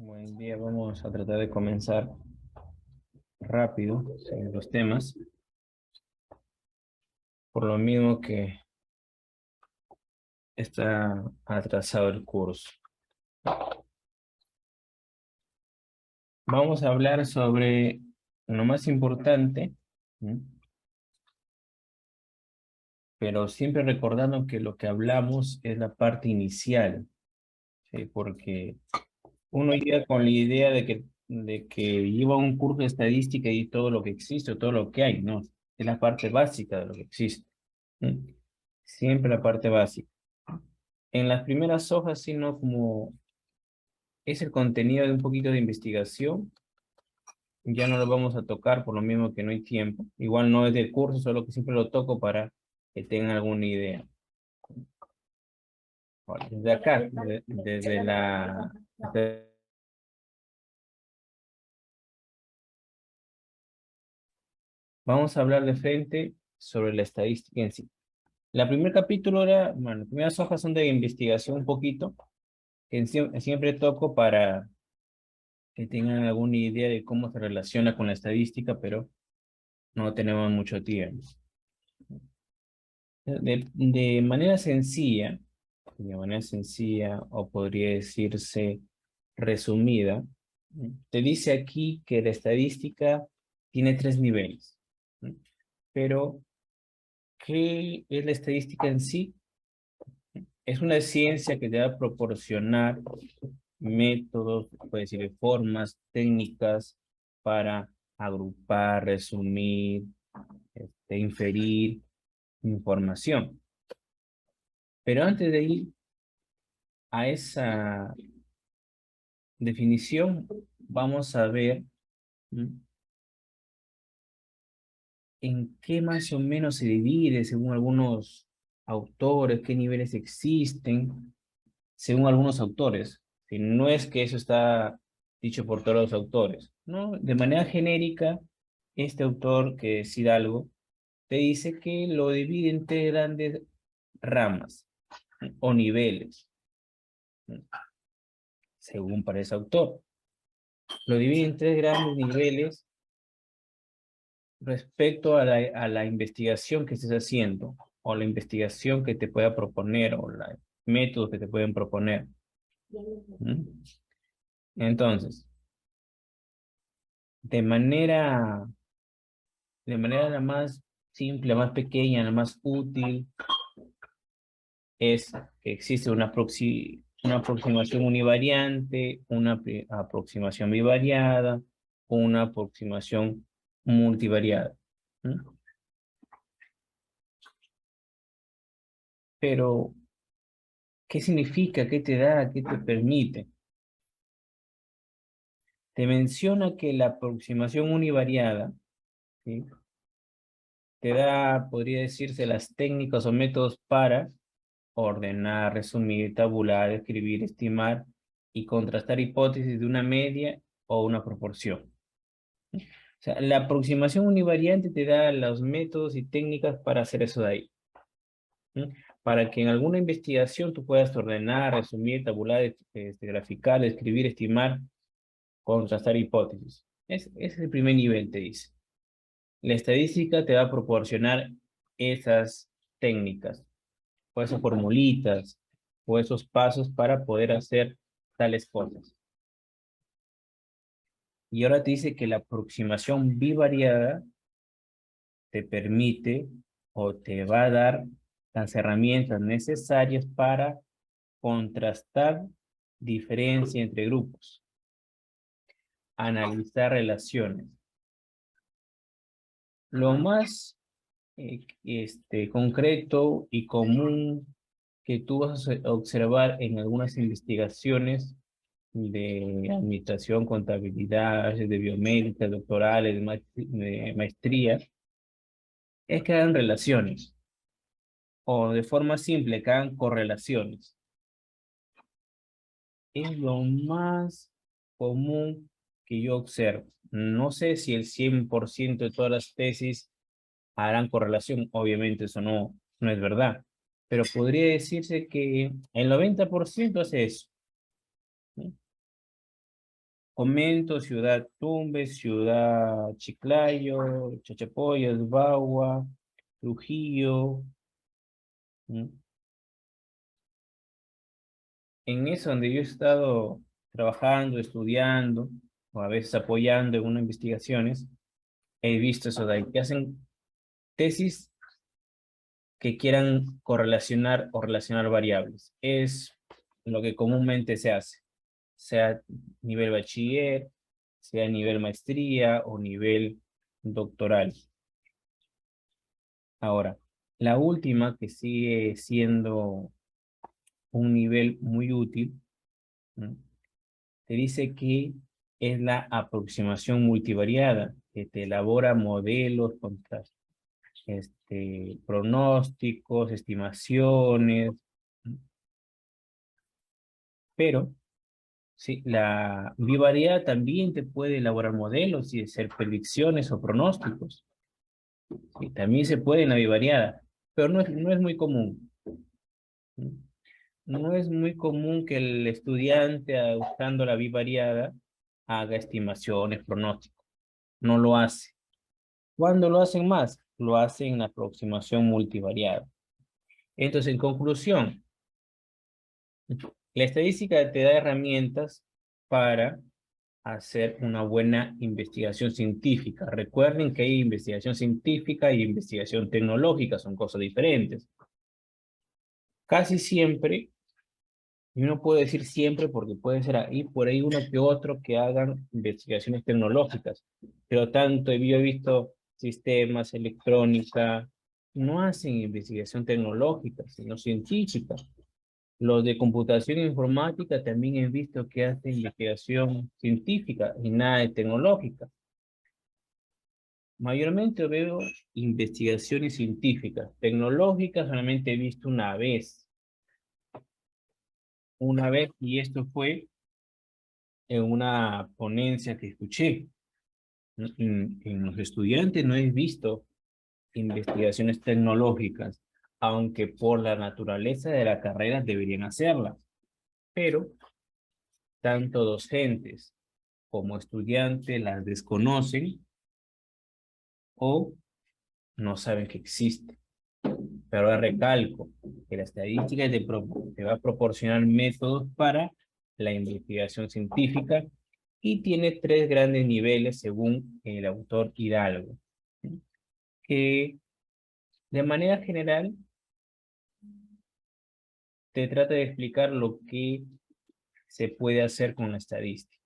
Buen día, vamos a tratar de comenzar rápido en los temas, por lo mismo que está atrasado el curso. Vamos a hablar sobre lo más importante, ¿m? Pero siempre recordando que lo que hablamos es la parte inicial, ¿sí? Porque uno llega con la idea de que lleva un curso de estadística y todo lo que existe, o todo lo que hay, ¿no? Es la parte básica de lo que existe. ¿M? Siempre la parte básica. En las primeras hojas, sino como es el contenido de un poquito de investigación, ya no lo vamos a tocar por lo mismo que no hay tiempo. Igual no es del curso, solo que siempre lo toco para que tengan alguna idea. Ahora, desde acá, vamos a hablar de frente sobre la estadística en sí. La primer capítulo era, bueno, las primeras hojas son de investigación un poquito, que siempre toco para que tengan alguna idea de cómo se relaciona con la estadística, pero no tenemos mucho tiempo. De manera sencilla, o podría decirse resumida, te dice aquí que la estadística tiene tres niveles. ¿No? Pero, ¿qué es la estadística en sí? Es una ciencia que te va a proporcionar métodos, puede decir, formas, técnicas para agrupar, resumir, inferir información. Pero antes de ir a esa definición, vamos a ver en qué más o menos se divide según algunos autores, qué niveles existen, según algunos autores. Que no es que eso está dicho por todos los autores, ¿no? De manera genérica, este autor, que es Hidalgo, te dice que lo divide en tres grandes ramas o niveles, según para ese autor. Lo divide en tres grandes niveles respecto a la investigación que estés haciendo, o la investigación que te pueda proponer, o los métodos que te pueden proponer. ¿Mm? Entonces, de manera, de manera la más simple, la más pequeña, la más útil, es que existe una aproximación univariante, una aproximación bivariada, o una aproximación multivariada. ¿Mm? Pero, ¿qué significa? ¿Qué te da? ¿Qué te permite? Te menciona que la aproximación univariada, ¿sí? Te da, podría decirse, las técnicas o métodos para ordenar, resumir, tabular, escribir, estimar y contrastar hipótesis de una media o una proporción. O sea, la aproximación univariante te da los métodos y técnicas para hacer eso de ahí. ¿Sí? Para que en alguna investigación tú puedas ordenar, resumir, tabular, graficar, escribir, estimar, contrastar hipótesis. Ese es el primer nivel, te dice. La estadística te va a proporcionar esas técnicas, o esas formulitas, o esos pasos para poder hacer tales cosas. Y ahora te dice que la aproximación bivariada te permite o te va a dar las herramientas necesarias para contrastar diferencia entre grupos, analizar relaciones. Lo más concreto y común que tú vas a observar en algunas investigaciones de administración, contabilidad, de biomédica, doctorales, de maestría, es que hagan relaciones, o de forma simple, que hagan correlaciones. Es lo más común que yo observo. No sé si el 100% de todas las tesis harán correlación, obviamente eso no es verdad, pero podría decirse que el 90% hace eso, ¿sí? Comento Ciudad Tumbes, Ciudad Chiclayo, Chachapoyas, Bagua, Trujillo. ¿Mm? En eso donde yo he estado trabajando, estudiando, o a veces apoyando en unas investigaciones, he visto eso de ahí, que hacen tesis que quieran correlacionar o relacionar variables. Es lo que comúnmente se hace, sea nivel bachiller, sea nivel maestría o nivel doctoral. Ahora, la última que sigue siendo un nivel muy útil, ¿no? Te dice que es la aproximación multivariada, que te elabora modelos, pronósticos, estimaciones, ¿no? Pero sí, la bivariedad también te puede elaborar modelos y hacer predicciones o pronósticos. Sí, también se puede en la bivariada, pero no es muy común, ¿no? No es muy común que el estudiante, usando la bivariada, haga estimaciones, pronósticos. No lo hace. ¿Cuándo lo hacen más? Lo hacen en la aproximación multivariada. Entonces, en conclusión, la estadística te da herramientas para hacer una buena investigación científica. Recuerden que hay investigación científica y investigación tecnológica, son cosas diferentes. Casi siempre, y no puedo decir siempre porque puede ser ahí por ahí uno que otro que hagan investigaciones tecnológicas, pero tanto yo he visto sistemas, electrónica, no hacen investigación tecnológica, sino científica. Los de computación e informática también he visto que hacen investigación científica y nada de tecnológica. Mayormente veo investigaciones científicas. Tecnológicas solamente he visto una vez, y esto fue en una ponencia que escuché. En los estudiantes no he visto investigaciones tecnológicas, aunque por la naturaleza de la carrera deberían hacerlas, pero tanto docentes como estudiantes las desconocen o no saben que existe. Pero ahora recalco que la estadística te va a proporcionar métodos para la investigación científica y tiene tres grandes niveles según el autor Hidalgo, ¿sí? Que de manera general te trata de explicar lo que se puede hacer con la estadística.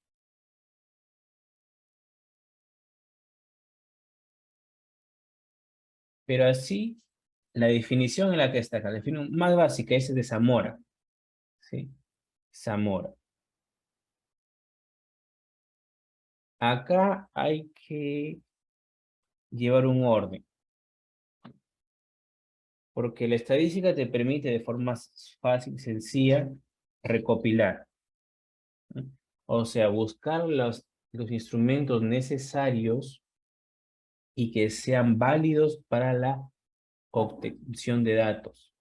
Pero así, la definición en la que está acá, la definición más básica es de Zamora, ¿sí? Zamora. Acá hay que llevar un orden, porque la estadística te permite de forma fácil, sencilla, recopilar, ¿no? O sea, buscar los instrumentos necesarios y que sean válidos para la obtención de datos,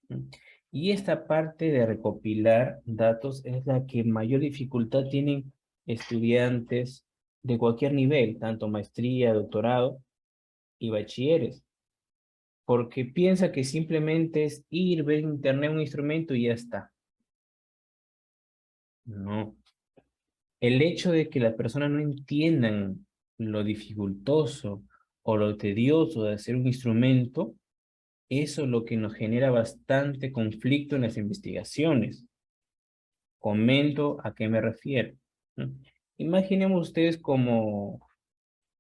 ¿no? Y esta parte de recopilar datos es la que mayor dificultad tienen estudiantes de cualquier nivel, tanto maestría, doctorado y bachilleres, porque piensa que simplemente es ir, ver en internet un instrumento y ya está. No. El hecho de que las personas no entiendan lo dificultoso o lo tedioso de hacer un instrumento, eso es lo que nos genera bastante conflicto en las investigaciones. Comento a qué me refiero, ¿no? Imaginemos ustedes como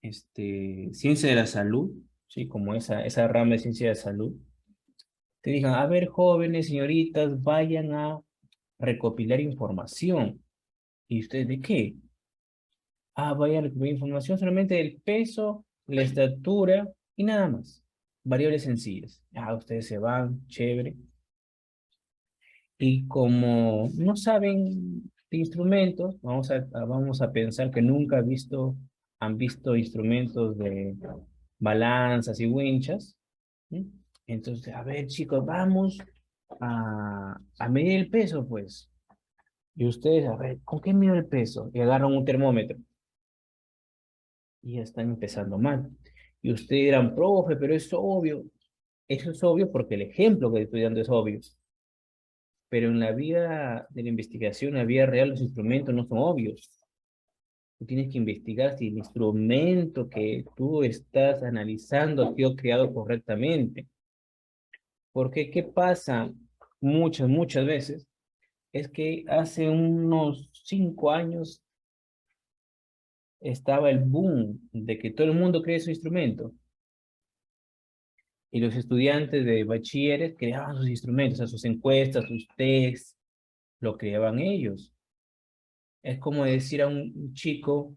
ciencia de la salud, ¿sí? Como esa rama de ciencia de la salud. Te digan, a ver, jóvenes, señoritas, vayan a recopilar información. ¿Y ustedes de qué? Ah, vayan a recopilar información solamente del peso, la estatura y nada más. Variables sencillas. Ah, ustedes se van, chévere. Y como no saben de instrumentos, vamos a pensar que nunca han visto instrumentos de balanzas y winchas, ¿sí? Entonces, a ver, chicos, vamos a medir el peso, pues. Y ustedes, a ver, ¿con qué mido el peso? Y agarran un termómetro. Y ya están empezando mal. Y ustedes dirán, profe, pero es obvio. Eso es obvio porque el ejemplo que estoy dando es obvio. Pero en la vida de la investigación, en la vida real, los instrumentos no son obvios. Tú tienes que investigar si el instrumento que tú estás analizando ha sido creado correctamente. Porque, ¿qué pasa muchas veces? Es que hace unos 5 años estaba el boom de que todo el mundo cree su instrumento. Y los estudiantes de bachilleres creaban sus instrumentos, sus encuestas, sus tests, lo creaban ellos. Es como decir a un chico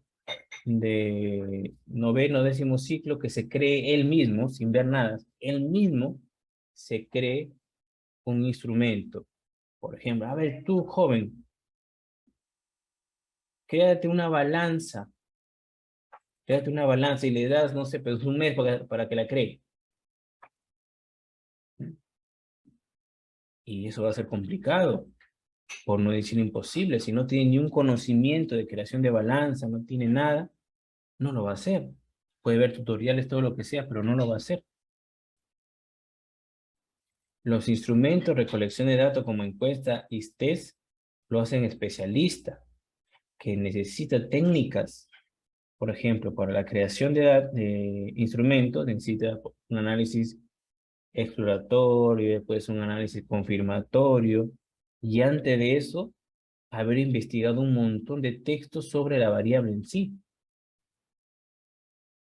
de noveno, décimo ciclo que se cree él mismo, sin ver nada, él mismo se cree un instrumento. Por ejemplo, a ver, tú, joven, créate una balanza y le das, no sé, pues un mes para que la cree. Y eso va a ser complicado, por no decir imposible. Si no tiene ni un conocimiento de creación de balanza, no tiene nada, no lo va a hacer. Puede ver tutoriales, todo lo que sea, pero no lo va a hacer. Los instrumentos, recolección de datos como encuesta y test, lo hacen especialistas, que necesita técnicas. Por ejemplo, para la creación de instrumentos necesita un análisis exploratorio, después un análisis confirmatorio, y antes de eso, haber investigado un montón de textos sobre la variable en sí.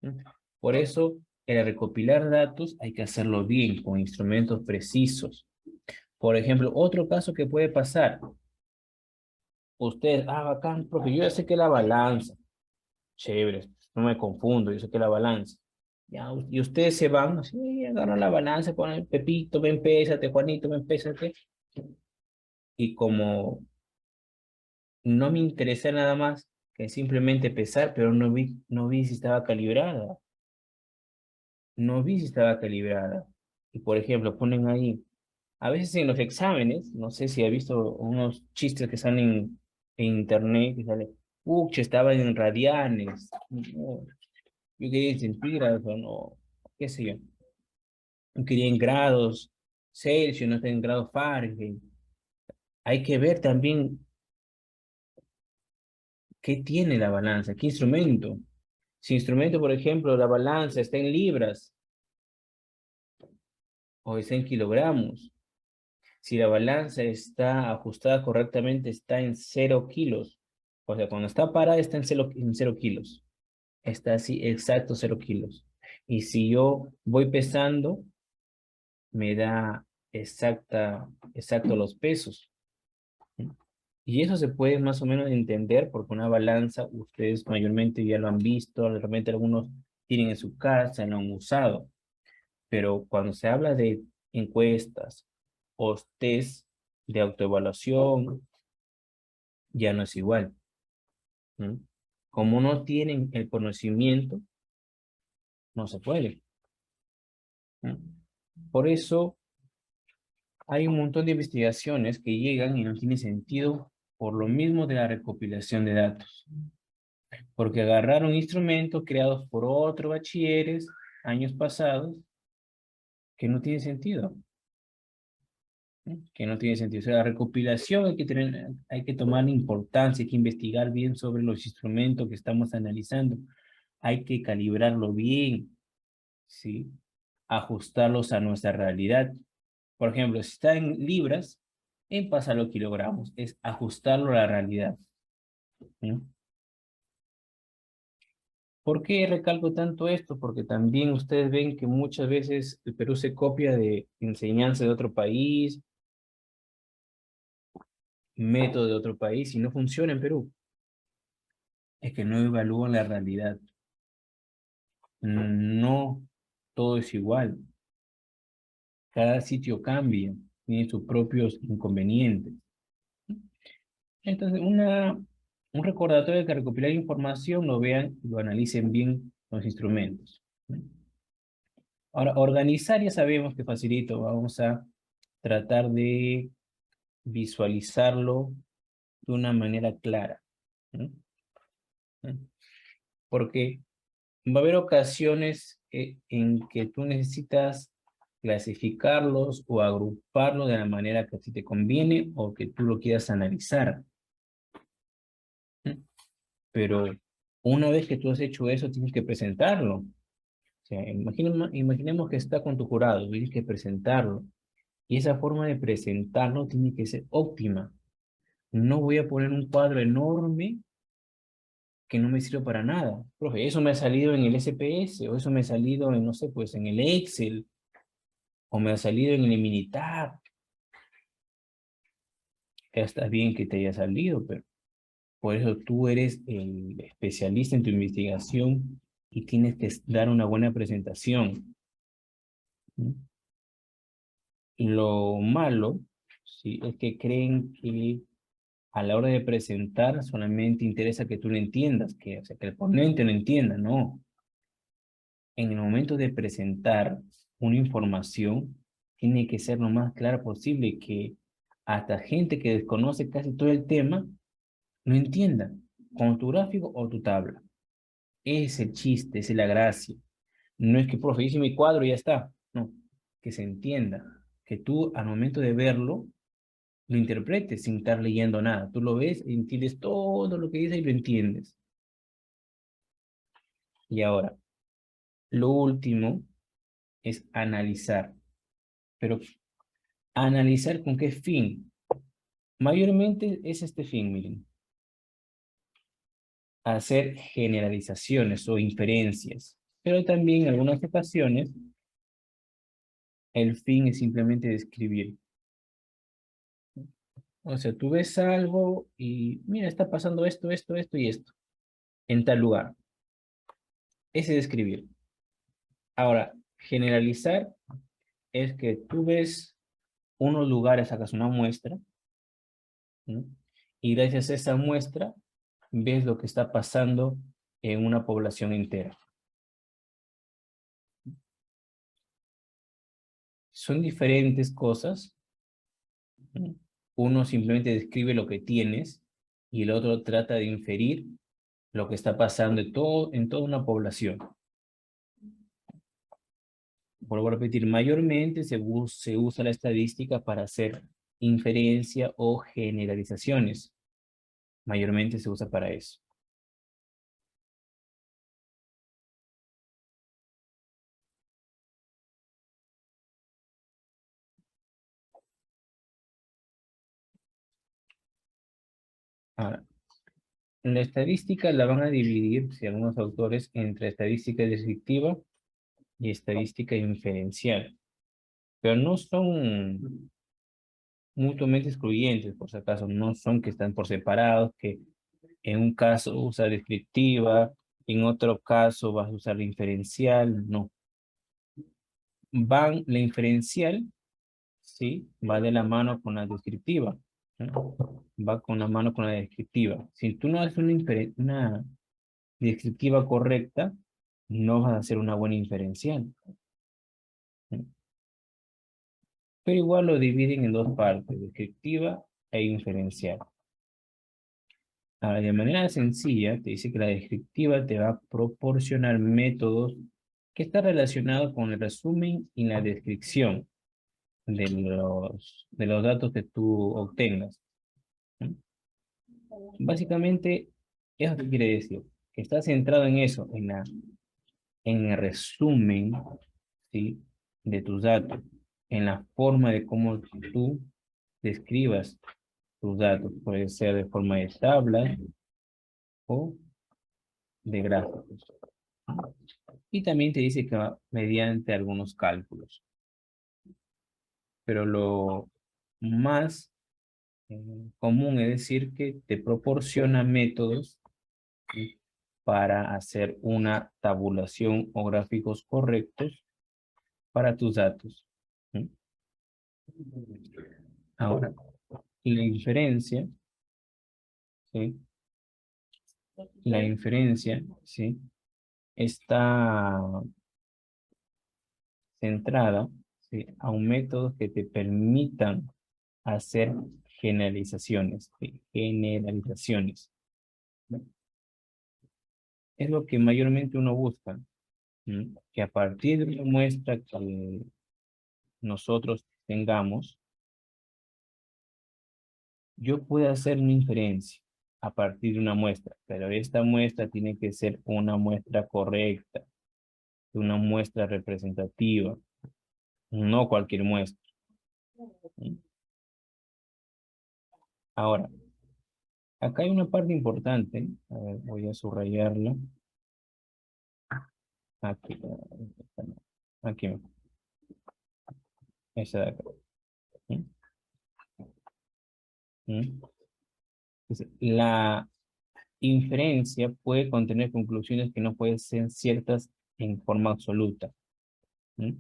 ¿Mm? Por eso, el recopilar datos hay que hacerlo bien, con instrumentos precisos. Por ejemplo, otro caso que puede pasar, usted, bacán, profe, yo ya sé que la balanza, chévere, no me confundo, yo sé que la balanza. Ya, y ustedes se van, así, agarran la balanza, ponen Pepito, ven, pésate, Juanito, ven, pésate. Y como no me interesa nada más que simplemente pesar, pero no vi si estaba calibrada. No vi si estaba calibrada. Y por ejemplo, ponen ahí, a veces en los exámenes, no sé si ha visto unos chistes que salen en internet, que sale, che, estaba en radianes, no, yo quería en centígrados o no, qué sé yo. Yo quería en grados Celsius, no está en grados Fahrenheit. Hay que ver también qué tiene la balanza, qué instrumento. Si instrumento, por ejemplo, la balanza está en libras o está en kilogramos. Si la balanza está ajustada correctamente, está en 0 kilos. O sea, cuando está parada, está en cero kilos. Está así, exacto 0 kilos. Y si yo voy pesando, me da exacto los pesos. ¿Sí? Y eso se puede más o menos entender porque una balanza, ustedes mayormente ya lo han visto, realmente algunos tienen en su casa, lo han usado. Pero cuando se habla de encuestas o test de autoevaluación, ya no es igual. ¿No? Como no tienen el conocimiento, no se puede. ¿No? Por eso hay un montón de investigaciones que llegan y no tiene sentido por lo mismo de la recopilación de datos. Porque agarraron instrumentos creados por otros bachilleres años pasados que no tiene sentido. ¿No? Que no tiene sentido. O sea, la recopilación hay que tomar importancia, hay que investigar bien sobre los instrumentos que estamos analizando, hay que calibrarlo bien, ¿sí? Ajustarlos a nuestra realidad. Por ejemplo, si está en libras, en pasarlo a kilogramos, es ajustarlo a la realidad. ¿No? ¿Por qué recalco tanto esto? Porque también ustedes ven que muchas veces el Perú se copia de enseñanza de otro país, método de otro país, y no funciona en Perú. Es que no evalúan la realidad. No todo es igual. Cada sitio cambia, tiene sus propios inconvenientes. Entonces, un recordatorio de que recopilar información lo vean y lo analicen bien los instrumentos. Ahora, organizar ya sabemos que facilito. Vamos a tratar de visualizarlo de una manera clara. ¿No? Porque va a haber ocasiones en que tú necesitas clasificarlos o agruparlos de la manera que a ti te conviene o que tú lo quieras analizar. Pero una vez que tú has hecho eso, tienes que presentarlo. O sea, imaginemos que está con tu jurado, tienes que presentarlo. Y esa forma de presentarlo tiene que ser óptima. No voy a poner un cuadro enorme que no me sirve para nada. Profe, eso me ha salido en el SPS, o eso me ha salido en, no sé, pues en el Excel, o me ha salido en el Minitab. Ya está bien que te haya salido, pero por eso tú eres el especialista en tu investigación y tienes que dar una buena presentación. ¿No? Lo malo, sí, es que creen que a la hora de presentar solamente interesa que tú lo entiendas, que, o sea, que el ponente lo entienda, no. En el momento de presentar una información, tiene que ser lo más clara posible, que hasta gente que desconoce casi todo el tema, lo entienda, con tu gráfico o tu tabla. Ese es el chiste, esa es la gracia. No es que, profe, hice mi cuadro y ya está. No, que se entienda, que tú al momento de verlo, lo interpretes sin estar leyendo nada. Tú lo ves, entiendes todo lo que dice y lo entiendes. Y ahora, lo último es analizar. Pero analizar con qué fin. Mayormente es este fin, miren. Hacer generalizaciones o inferencias. Pero también en algunas ocasiones el fin es simplemente describir. O sea, tú ves algo y mira, está pasando esto, esto, esto y esto en tal lugar. Ese es describir. Ahora, generalizar es que tú ves unos lugares, sacas una muestra, ¿no? Y gracias a esa muestra ves lo que está pasando en una población entera. Son diferentes cosas, ¿no? Uno simplemente describe lo que tienes y el otro trata de inferir lo que está pasando en toda una población. Vuelvo a repetir, mayormente se usa la estadística para hacer inferencia o generalizaciones. Mayormente se usa para eso. Ahora, la estadística la van a dividir, si algunos autores, entre estadística descriptiva y estadística inferencial. Pero no son mutuamente excluyentes, por si acaso. No son que están por separados, que en un caso usa descriptiva, en otro caso vas a usar la inferencial. No. La inferencial, sí, va de la mano con la descriptiva, ¿no? Va con la mano con la descriptiva. Si tú no haces una descriptiva correcta, no vas a hacer una buena inferencial, ¿no? Pero igual lo dividen en dos partes, descriptiva e inferencial. Ahora, de manera sencilla, te dice que la descriptiva te va a proporcionar métodos que están relacionados con el resumen y la descripción de los datos que tú obtengas, ¿no? Básicamente, ¿eso qué quiere decir? Que está centrado en eso, en el resumen, ¿sí? De tus datos, en la forma de cómo tú describas tus datos. Puede ser de forma de tabla o de gráficos. Y también te dice que va mediante algunos cálculos. Pero lo más común es decir que te proporciona métodos, ¿sí? Para hacer una tabulación o gráficos correctos para tus datos, ¿sí? Ahora, la inferencia, ¿sí? La inferencia, ¿sí? Está centrada, ¿sí? A un método que te permitan hacer generalizaciones. ¿Sí? Generalizaciones. ¿No? Es lo que mayormente uno busca. ¿Mm? Que a partir de una muestra que nosotros tengamos, yo puedo hacer una inferencia a partir de una muestra, pero esta muestra tiene que ser una muestra correcta, una muestra representativa, no cualquier muestra. ¿Sí? Ahora, acá hay una parte importante, a ver, voy a subrayarla. Aquí, aquí, esa de acá. ¿Sí? ¿Sí? Entonces, la inferencia puede contener conclusiones que no pueden ser ciertas en forma absoluta. ¿Sí?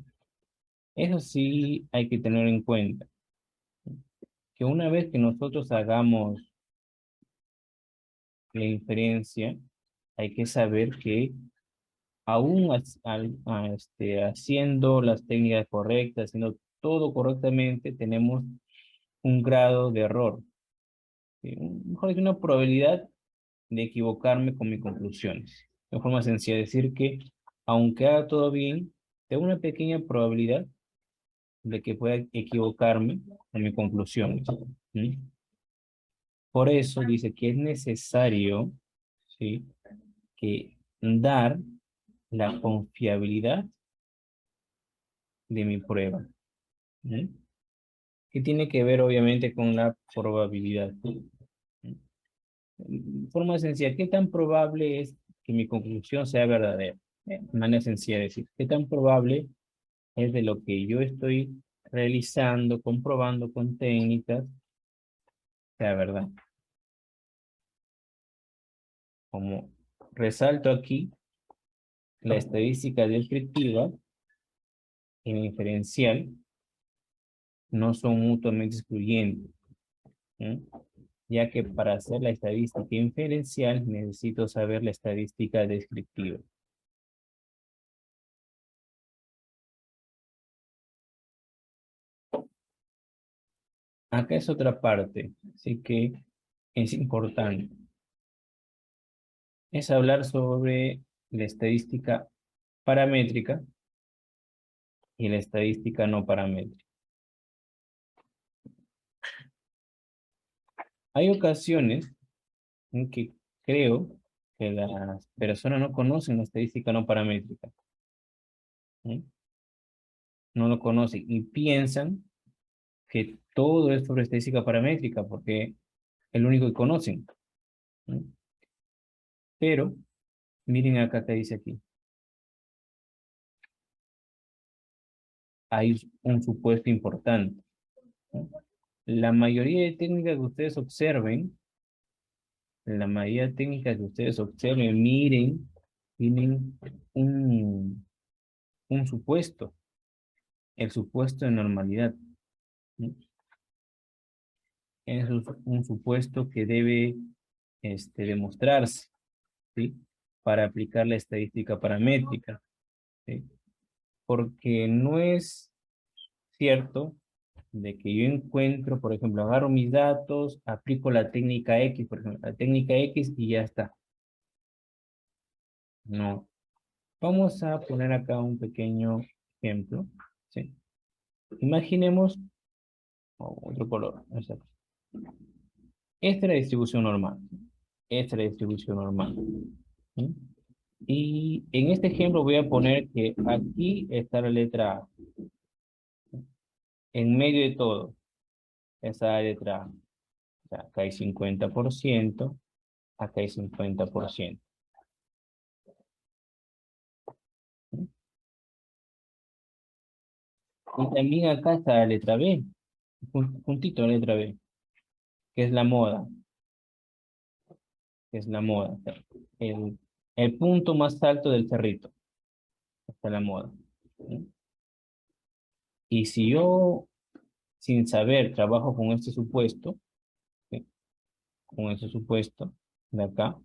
Eso sí hay que tener en cuenta, que una vez que nosotros hagamos la inferencia, hay que saber que aún haciendo las técnicas correctas, haciendo todo correctamente, tenemos un grado de error, ¿sí? Mejor dicho, una probabilidad de equivocarme con mis conclusiones. De forma sencilla, decir que aunque haga todo bien, tengo una pequeña probabilidad de que pueda equivocarme en mis conclusiones. ¿Sí? Por eso dice que es necesario, ¿sí?, que dar la confiabilidad de mi prueba. ¿Sí? Que tiene que ver obviamente con la probabilidad. ¿Sí? De forma sencilla, ¿qué tan probable es que mi conclusión sea verdadera? De manera sencilla de decir, ¿qué tan probable es de lo que yo estoy realizando, comprobando con técnicas, sea verdad? Como resalto aquí, la estadística descriptiva y la inferencial no son mutuamente excluyentes, ¿sí? Ya que para hacer la estadística inferencial necesito saber la estadística descriptiva. Acá es otra parte, así que es importante. Es hablar sobre la estadística paramétrica y la estadística no paramétrica. Hay ocasiones en que creo que las personas no conocen la estadística no paramétrica, ¿sí? No lo conocen y piensan que todo es sobre estadística paramétrica porque es el único que conocen, ¿sí? Pero miren acá que dice aquí. Hay un supuesto importante, ¿sí? La mayoría de técnicas que ustedes observen, la mayoría de técnicas que ustedes observen, miren, tienen un supuesto, el supuesto de normalidad, ¿sí? Es un supuesto que debe demostrarse, ¿sí?, para aplicar la estadística paramétrica, ¿sí? Porque no es cierto de que yo encuentro, por ejemplo, agarro mis datos, aplico la técnica X, por ejemplo, la técnica X y ya está. No. Vamos a poner acá un pequeño ejemplo, ¿sí? Imaginemos otro color. Esta es la distribución normal. Esta es la distribución normal, ¿sí? Y en este ejemplo voy a poner que aquí está la letra A. En medio de todo está la letra A. O sea, acá hay 50%, acá hay 50%. ¿Sí? Y también acá está la letra B, juntito la letra B, que es la moda, que es la moda. O sea, el punto más alto del cerrito, está la moda. ¿Sí? Y si yo, sin saber, trabajo con este supuesto, ¿sí?, con ese supuesto de acá,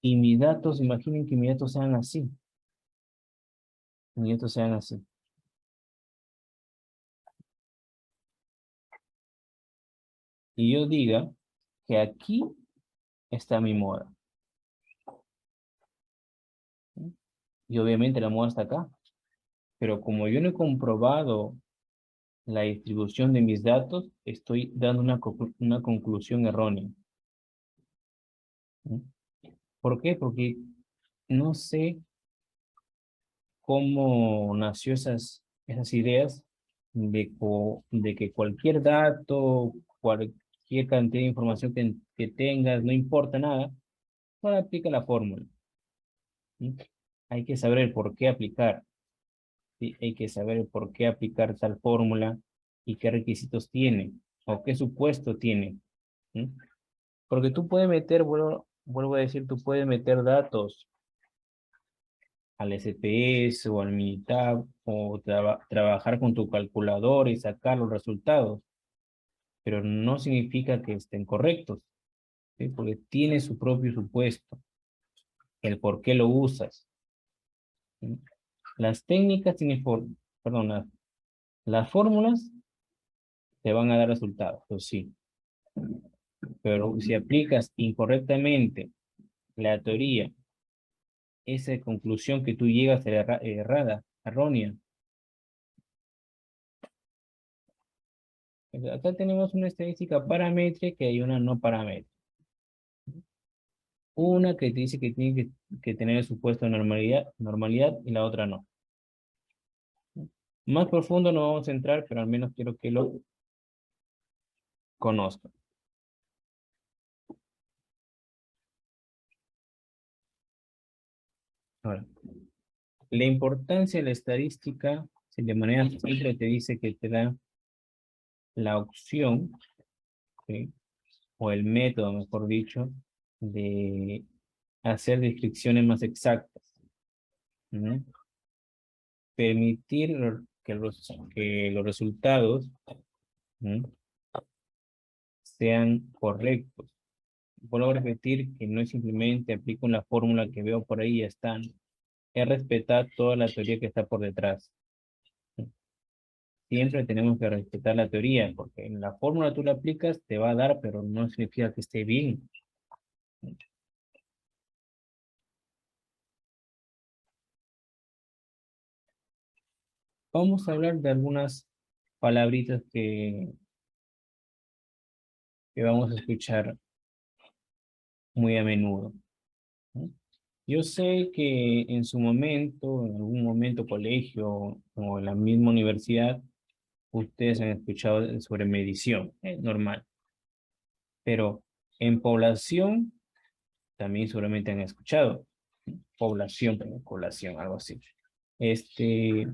y mis datos, imaginen que mis datos sean así, mis datos sean así. y yo diga que aquí está mi moda. ¿Sí? Y obviamente la moda está acá. Pero como yo no he comprobado la distribución de mis datos, estoy dando una conclusión errónea. ¿Sí? ¿Por qué? Porque no sé cómo nació esas ideas de que cualquier dato, cualquier cantidad de información que tengas, no importa nada, solo aplica la fórmula. ¿Sí? Hay que saber el por qué aplicar. ¿Sí? Hay que saber el por qué aplicar tal fórmula y qué requisitos tiene o qué supuesto tiene. ¿Sí? Porque tú puedes meter, vuelvo a decir, tú puedes meter datos al SPS o al Minitab o trabajar con tu calculador y sacar los resultados, pero no significa que estén correctos, ¿sí? Porque tiene su propio supuesto, el por qué lo usas. ¿Sí? Las técnicas tienen, perdón, las fórmulas te van a dar resultados, pues sí, pero si aplicas incorrectamente la teoría, esa conclusión que tú llegas a errada, errónea. Acá tenemos una estadística paramétrica y una no paramétrica. Una que te dice que tiene que tener el supuesto de normalidad y la otra no. Más profundo no vamos a entrar, pero al menos quiero que lo conozcan. Ahora, la importancia de la estadística, si de manera simple te dice que te da la opción, ¿sí? O el método, mejor dicho, de hacer descripciones más exactas. ¿No? Permitir que los resultados, ¿no? sean correctos. Vuelvo a repetir que no es simplemente aplico una fórmula que veo por ahí y ya están. Es respetar toda la teoría que está por detrás. Siempre tenemos que respetar la teoría, porque en la fórmula tú la aplicas, te va a dar, pero no significa que esté bien. Vamos a hablar de algunas palabritas que vamos a escuchar muy a menudo. ¿No? Yo sé que en su momento, en algún momento colegio o en la misma universidad, ustedes han escuchado sobre medición, es normal, pero en población también seguramente han escuchado, población, algo así. Este,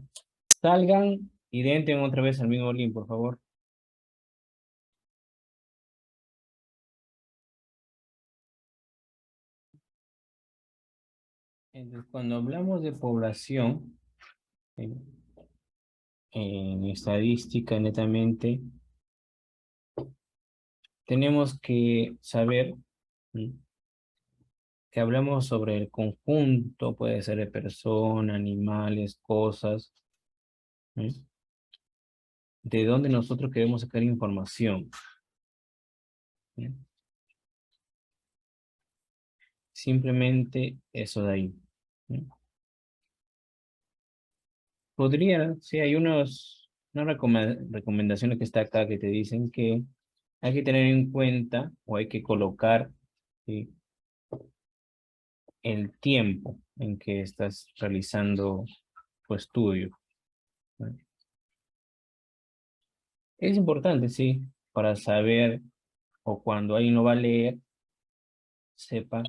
salgan y entren otra vez al mismo link, por favor. Entonces, cuando hablamos de población, en, en estadística netamente, tenemos que saber, ¿sí? Que hablamos sobre el conjunto, puede ser de personas, animales, cosas, ¿sí? De dónde nosotros queremos sacar información. ¿Sí? Simplemente eso de ahí. ¿Sí? Podría, sí, hay unas recomendaciones que está acá que te dicen que hay que tener en cuenta o hay que colocar, ¿sí? el tiempo en que estás realizando tu estudio. ¿No? Es importante, sí, para saber o cuando alguien lo va a leer, sepa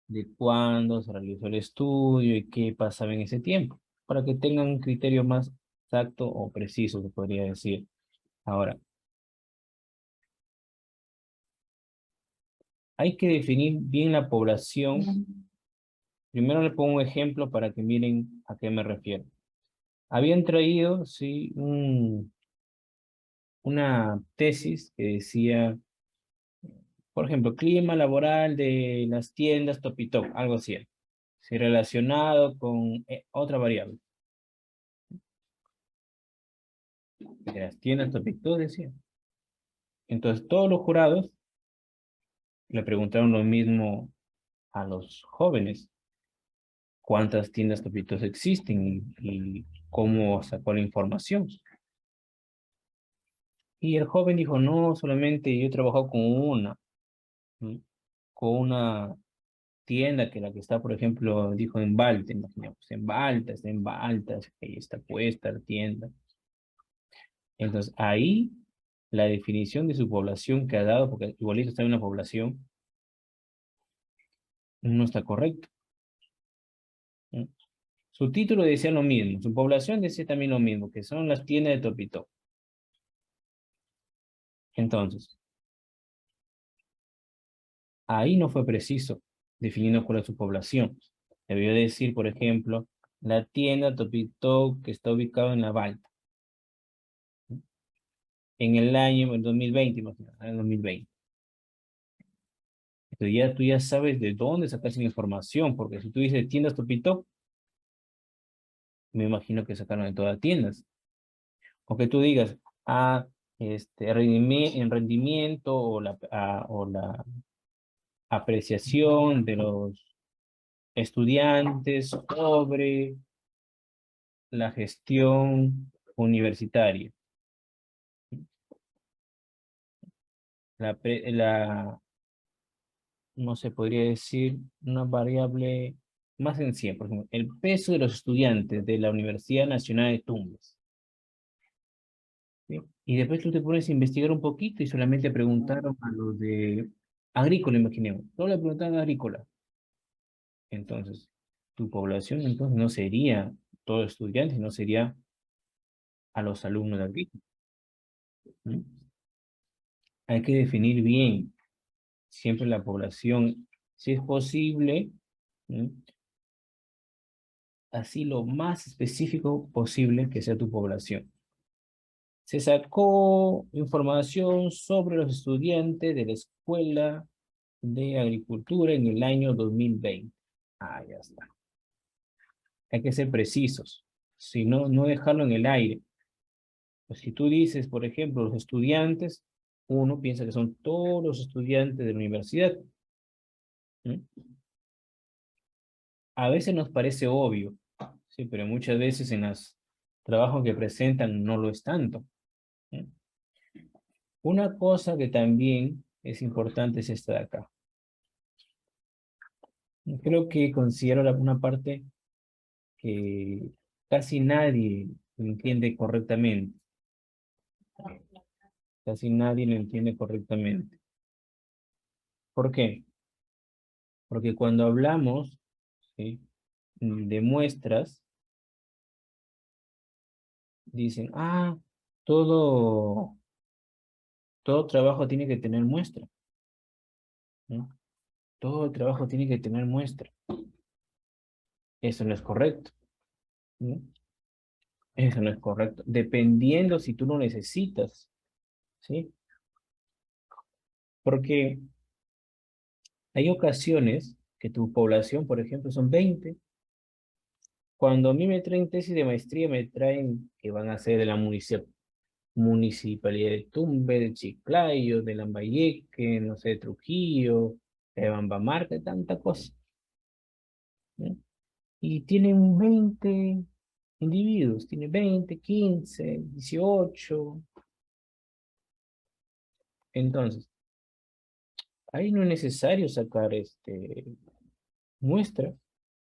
de cuándo se realizó el estudio y qué pasaba en ese tiempo, para que tengan un criterio más exacto o preciso, se podría decir. Ahora, hay que definir bien la población. Primero le pongo un ejemplo para que miren a qué me refiero. Habían traído, sí, una tesis que decía, por ejemplo, clima laboral de las tiendas Topitop, algo así, sí, relacionado con otra variable. De las tiendas Topitop decía. Entonces, todos los jurados le preguntaron lo mismo a los jóvenes. ¿Cuántas tiendas Topitos existen y cómo sacó la información? Y el joven dijo, no, solamente yo he trabajado con una, ¿sí? Con una tienda que la que está, por ejemplo, dijo en Balta, imaginemos, está en Balta, ahí está puesta la tienda. Entonces, ahí la definición de su población que ha dado, porque igualito está en una población, no está correcto, ¿no? Su título decía lo mismo, su población decía también lo mismo, que son las tiendas de Topito. Entonces, ahí no fue preciso definiendo cuál es su población. Debió decir, por ejemplo, la tienda Topito que está ubicada en la Balta, ¿no? En el año, en 2020, imagínate, en el 2020. Entonces ya tú ya sabes de dónde sacar esa información, porque si tú dices tiendas Topito, me imagino que sacaron de todas las tiendas. O que tú digas, en rendimiento o la apreciación de los estudiantes sobre la gestión universitaria. No se podría decir una variable más sencilla, por ejemplo, el peso de los estudiantes de la Universidad Nacional de Tumbes. ¿Sí? Y después tú te pones a investigar un poquito y solamente preguntaron a los de agrícola, imaginemos. Solo le preguntaron a agrícola. Entonces, tu población entonces no sería todo estudiante, no sería a los alumnos de agrícola. ¿Sí? Hay que definir bien siempre la población, si es posible, ¿sí? Así lo más específico posible que sea tu población. Se sacó información sobre los estudiantes de la Escuela de Agricultura en el año 2020. Ah, ya está. Hay que ser precisos. Si no, no dejarlo en el aire. Pues si tú dices, por ejemplo, los estudiantes, uno piensa que son todos los estudiantes de la universidad. ¿Mm? A veces nos parece obvio, sí, pero muchas veces en los trabajos que presentan no lo es tanto. ¿Mm? Una cosa que también es importante es esta de acá. Creo que considero una parte que casi nadie lo entiende correctamente. Casi nadie lo entiende correctamente. ¿Por qué? Porque cuando hablamos, ¿sí?, de muestras, dicen, todo, todo trabajo tiene que tener muestra, ¿no? Todo trabajo tiene que tener muestra. Eso no es correcto, ¿no? Eso no es correcto. Dependiendo si tú lo necesitas, ¿sí? Porque hay ocasiones que tu población, por ejemplo, son 20. Cuando a mí me traen tesis de maestría, me traen que van a ser de la municipalidad de Tumbes, de Chiclayo, de Lambayeque, no sé, de Trujillo, de Bambamarca, de tanta cosa, ¿no? Y tienen 20 individuos, tienen 20, 15, 18. Entonces, ahí no es necesario sacar muestra.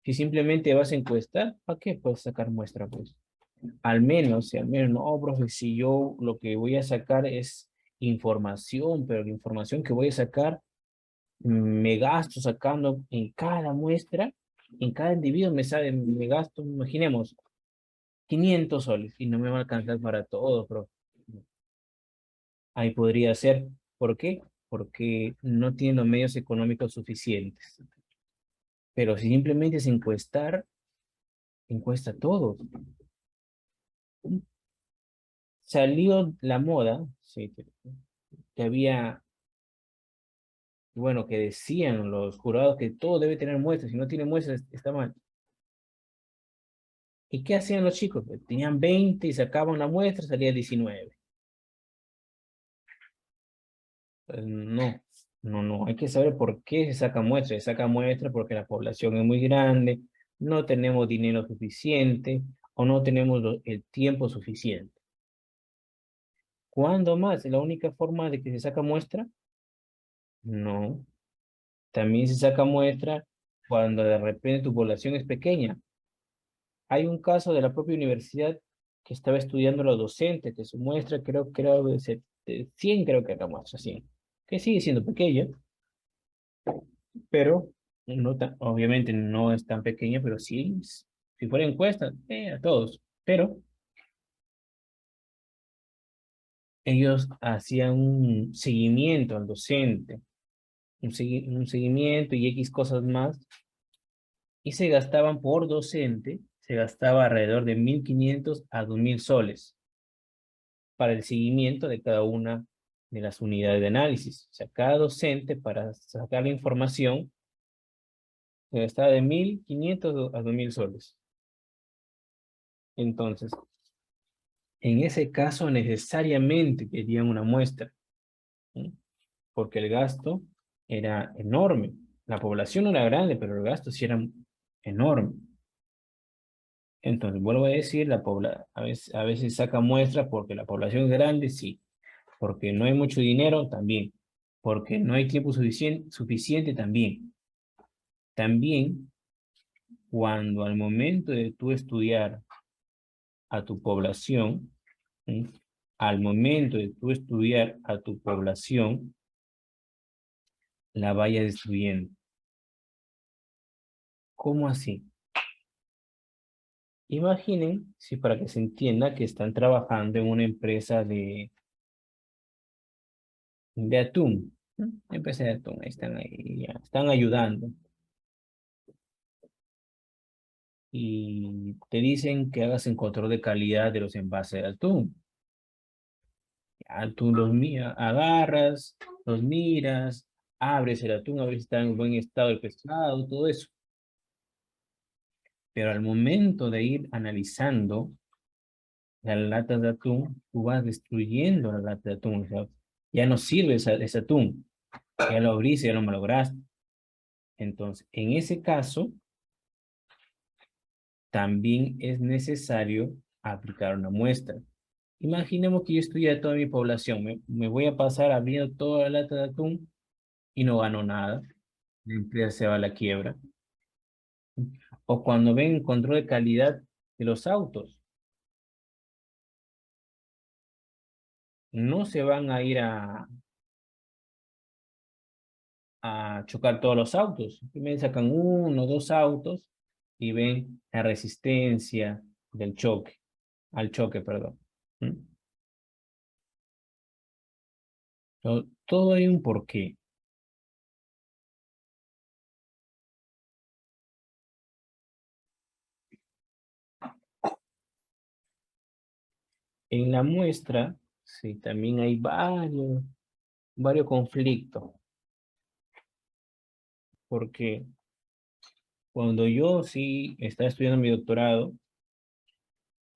Si simplemente vas a encuestar, ¿para qué puedes sacar muestra, pues? Al menos, si al menos, no, profe, si yo lo que voy a sacar es información, pero la información que voy a sacar, me gasto sacando en cada muestra, en cada individuo me gasto, imaginemos, 500 soles y no me va a alcanzar para todo, profe. Ahí podría ser. ¿Por qué? Porque no tienen los medios económicos suficientes. Pero si simplemente es encuestar, encuesta a todos. Salió la moda, sí, que había, bueno, que decían los jurados que todo debe tener muestras, si no tiene muestras está mal. ¿Y qué hacían los chicos? Pues tenían 20 y sacaban la muestra, salía 19. No, no. Hay que saber por qué se saca muestra. Se saca muestra porque la población es muy grande, no tenemos dinero suficiente o no tenemos el tiempo suficiente. ¿Cuándo más? ¿Es la única forma de que se saca muestra? No. También se saca muestra cuando de repente tu población es pequeña. Hay un caso de la propia universidad que estaba estudiando los docentes, que su muestra creo de 100 creo que era muestra, 100, que sigue siendo pequeña, pero no obviamente no es tan pequeña, pero sí, si fuera encuesta, a todos. Pero ellos hacían un seguimiento al docente, un seguimiento y X cosas más, y se gastaban por docente, se gastaba alrededor de 1.500 a 2.000 soles para el seguimiento de cada una de las unidades de análisis. O sea, cada docente para sacar la información se gastaba de 1.500 a 2.000 soles. Entonces, en ese caso necesariamente querían una muestra, ¿sí? Porque el gasto era enorme. La población no era grande, pero el gasto sí era enorme. Entonces, vuelvo a decir, a veces saca muestra porque la población es grande, sí. Porque no hay mucho dinero, también. Porque no hay tiempo suficiente, también. También, cuando al momento de tú estudiar a tu población, ¿sí? Al momento de tú estudiar a tu población, la vaya destruyendo. ¿Cómo así? Imaginen, si para que se entienda que están trabajando en una empresa de atún, ¿no? Empresa de atún, ahí, ya, están ayudando. Y te dicen que hagas un control de calidad de los envases de atún. Ya, tú agarras, los miras, abres el atún a ver si está en buen estado el pescado, todo eso. Pero al momento de ir analizando las latas de atún, tú vas destruyendo la lata de atún. O sea, ya no sirve ese atún. Ya lo abriste, ya lo malograste. Entonces, en ese caso, también es necesario aplicar una muestra. Imaginemos que yo estudié a toda mi población. Me voy a pasar abriendo toda la lata de atún y no gano nada. La empresa se va a la quiebra. O cuando ven control de calidad de los autos, no se van a ir a chocar todos los autos. Primero sacan uno, dos autos y ven la resistencia del choque, al choque, perdón. ¿Mm? Todo hay un porqué. En la muestra, sí, también hay varios conflictos, porque cuando yo sí estaba estudiando mi doctorado,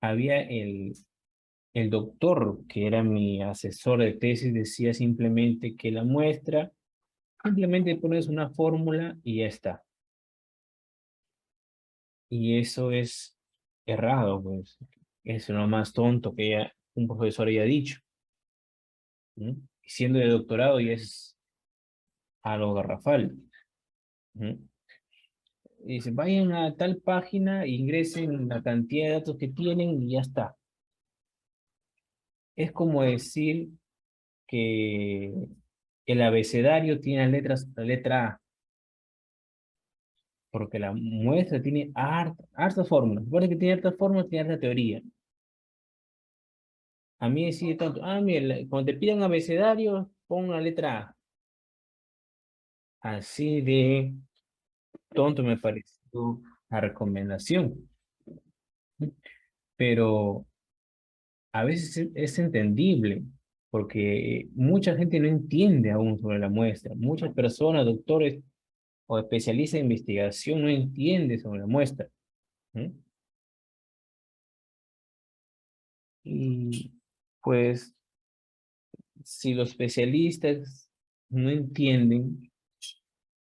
había el doctor que era mi asesor de tesis, decía simplemente que la muestra, simplemente pones una fórmula y ya está. Y eso es errado, pues. Es lo más tonto que un profesor haya dicho. ¿No? Y siendo de doctorado ya es algo garrafal. ¿No? Y dice, vayan a tal página, ingresen la cantidad de datos que tienen y ya está. Es como decir que el abecedario tiene la letra A, porque la muestra tiene hartas fórmulas. Recuerda que tiene hartas fórmulas, tiene harta teoría. A mí decide tonto, mira, cuando te pidan abecedario, pon la letra A. Así de tonto me pareció la recomendación. Pero a veces es entendible, porque mucha gente no entiende aún sobre la muestra. Muchas personas, doctores o especialistas en investigación no entienden sobre la muestra. ¿No? Y pues, si los especialistas no entienden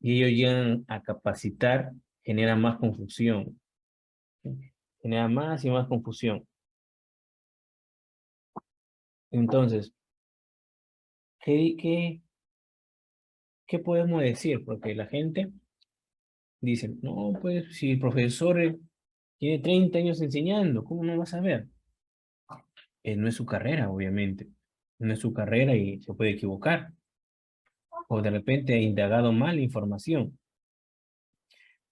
y ellos llegan a capacitar, genera más confusión. Genera más y más confusión. Entonces, ¿qué, qué, qué podemos decir? Porque la gente dice, no, pues si el profesor tiene 30 años enseñando, ¿cómo no vas a ver? No es su carrera, obviamente. No es su carrera y se puede equivocar. O de repente ha indagado mal la información.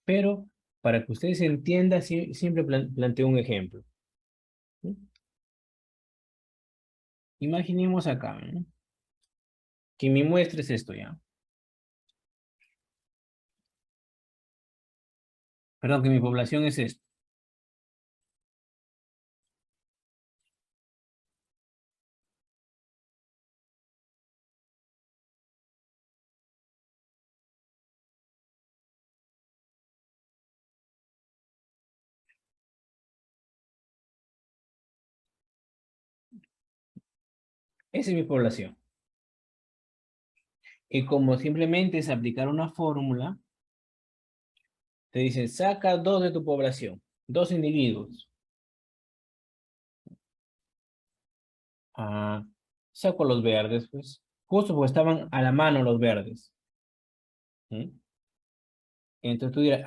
Pero para que ustedes entiendan, siempre planteo un ejemplo. ¿Sí? Imaginemos acá, ¿no? Que mi muestra es esto ya. Perdón, que mi población es esto. Esa es mi población. Y como simplemente es aplicar una fórmula, te dicen, saca dos de tu población, dos individuos. Ah, saco los verdes, pues. Justo porque estaban a la mano los verdes. ¿Mm? Entonces tú dirás,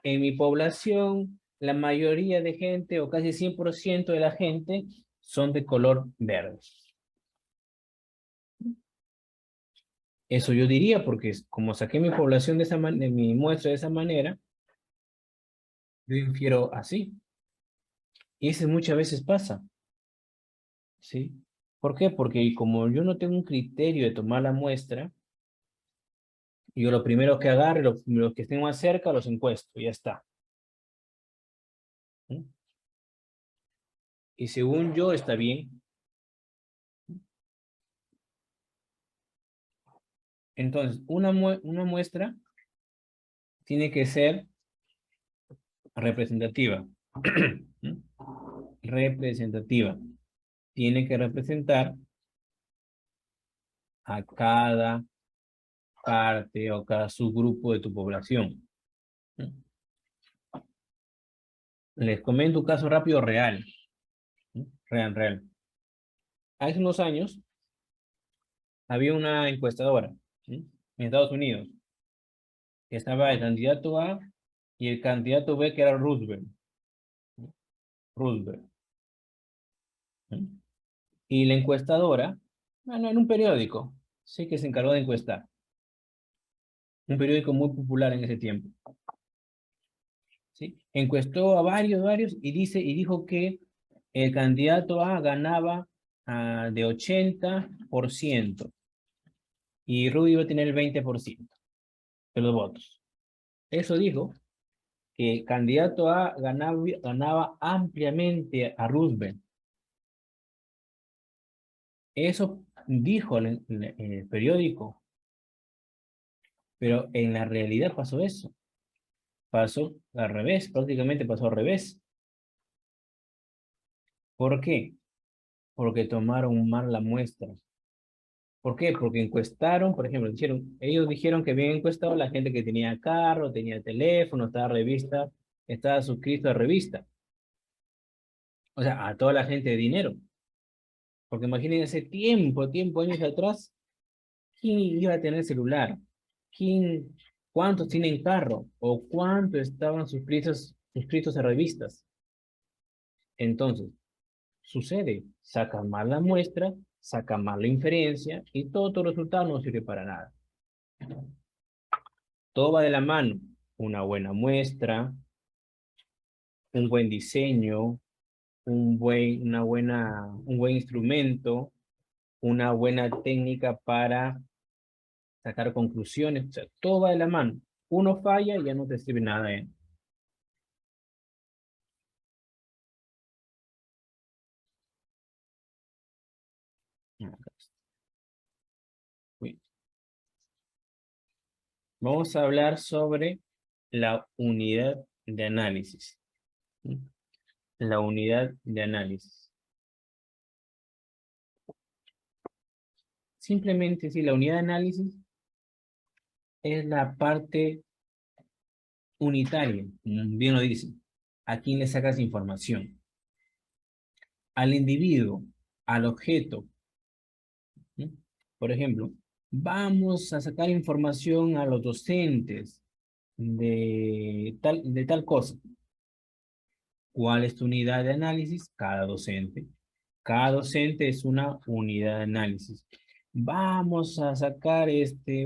en mi población, la mayoría de gente, o casi 100% de la gente, son de color verde. Eso yo diría, porque como saqué mi población de esa manera, mi muestra de esa manera, yo infiero así. Y eso muchas veces pasa, ¿sí? ¿Por qué? Porque como yo no tengo un criterio de tomar la muestra, yo lo primero que agarro, los que estén más cerca, los encuesto, y ya está. ¿Mm? Y según yo está bien. Entonces, una muestra tiene que ser representativa. ¿Mm? Representativa. Tiene que representar a cada parte o cada subgrupo de tu población. ¿Mm? Les comento un caso rápido real. ¿Mm? Real. Hace unos años había una encuestadora, ¿sí? En Estados Unidos, que estaba el candidato A y el candidato B, que era Roosevelt. ¿Sí? Roosevelt. ¿Sí? Y la encuestadora, bueno, en un periódico, sí que se encargó de encuestar. Un periódico muy popular en ese tiempo. ¿Sí? Encuestó a varios, y dijo que el candidato A ganaba de 80% y Rudy iba a tener el 20% de los votos. Eso dijo que el candidato A ganaba ampliamente a Roosevelt. Eso dijo el periódico, pero en la realidad pasó eso. Pasó al revés, prácticamente pasó al revés. ¿Por qué? Porque tomaron mal la muestra. ¿Por qué? Porque encuestaron, por ejemplo, ellos dijeron que habían encuestado a la gente que tenía carro, tenía teléfono, estaba suscrito a revista. O sea, a toda la gente de dinero. Porque imagínense años atrás, ¿quién iba a tener celular? ¿Quién, cuántos tienen carro? ¿O cuántos estaban suscritos a revistas? Entonces, sucede, sacan mal la muestra, sacan mal la inferencia y todo tu resultado no sirve para nada. Todo va de la mano. Una buena muestra, un buen diseño, un buen instrumento, una buena técnica para sacar conclusiones. O sea, todo va de la mano. Uno falla y ya no te sirve nada. Bien. Vamos a hablar sobre la unidad de análisis. ¿Sí? La unidad de análisis. Simplemente, sí, la unidad de análisis es la parte unitaria, como bien lo dice. ¿A quién le sacas información? Al individuo, al objeto. ¿Sí? Por ejemplo, vamos a sacar información a los docentes de tal cosa. ¿Cuál es tu unidad de análisis? Cada docente. Cada docente es una unidad de análisis. Vamos a sacar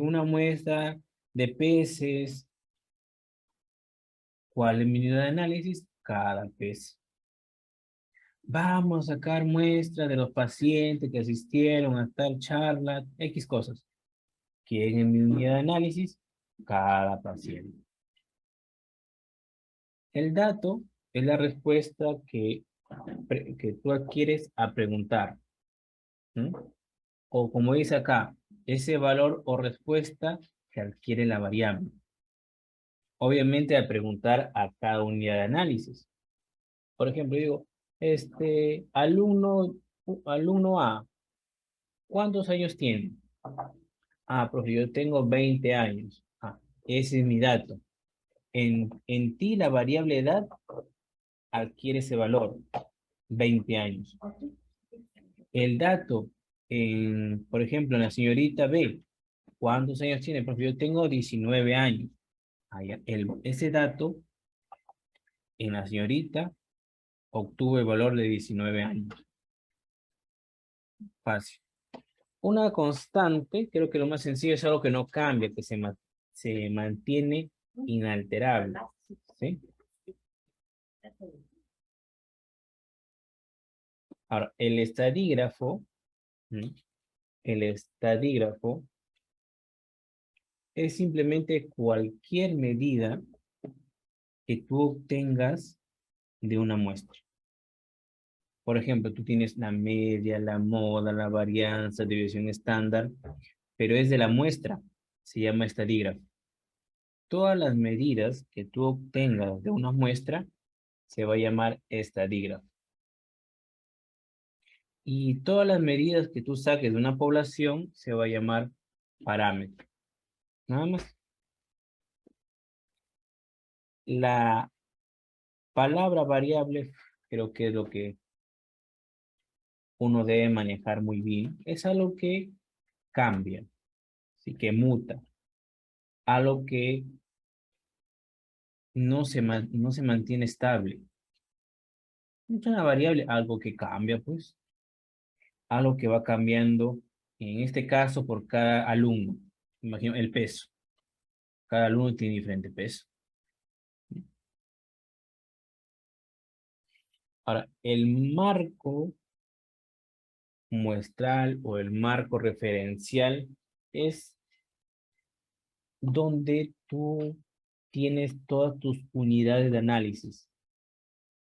una muestra de peces. ¿Cuál es mi unidad de análisis? Cada pez. Vamos a sacar muestras de los pacientes que asistieron a tal charla, X cosas. ¿Quién es mi unidad de análisis? Cada paciente. El dato es la respuesta que tú adquieres a preguntar. ¿Mm? O como dice acá, ese valor o respuesta que adquiere la variable. Obviamente al preguntar a cada unidad de análisis. Por ejemplo, digo, alumno A, ¿cuántos años tiene? Ah, profe, yo tengo 20 años. Ah, ese es mi dato. En ti la variable edad adquiere ese valor, 20 años. El dato, por ejemplo, en la señorita B, ¿cuántos años tiene? Profe, yo tengo 19 años. Ah, ya, ese dato en la señorita obtuvo el valor de 19 años. Fácil. Una constante, creo que lo más sencillo es algo que no cambia, que se mantiene inalterable. ¿Sí? Ahora, ¿m? El estadígrafo es simplemente cualquier medida que tú obtengas de una muestra. Por ejemplo, tú tienes la media, la moda, la varianza, desviación estándar, pero es de la muestra, se llama estadígrafo. Todas las medidas que tú obtengas de una muestra se va a llamar estadígrafo. Y todas las medidas que tú saques de una población se va a llamar parámetro. Nada más. La palabra variable creo que es lo que uno debe manejar muy bien. Es algo que cambia, sí, que muta, algo que no se mantiene estable. Es una variable, algo que cambia, pues, algo que va cambiando, en este caso, por cada alumno. Imagino el peso. Cada alumno tiene diferente peso. Ahora, el marco muestral o el marco referencial es donde tú tienes todas tus unidades de análisis,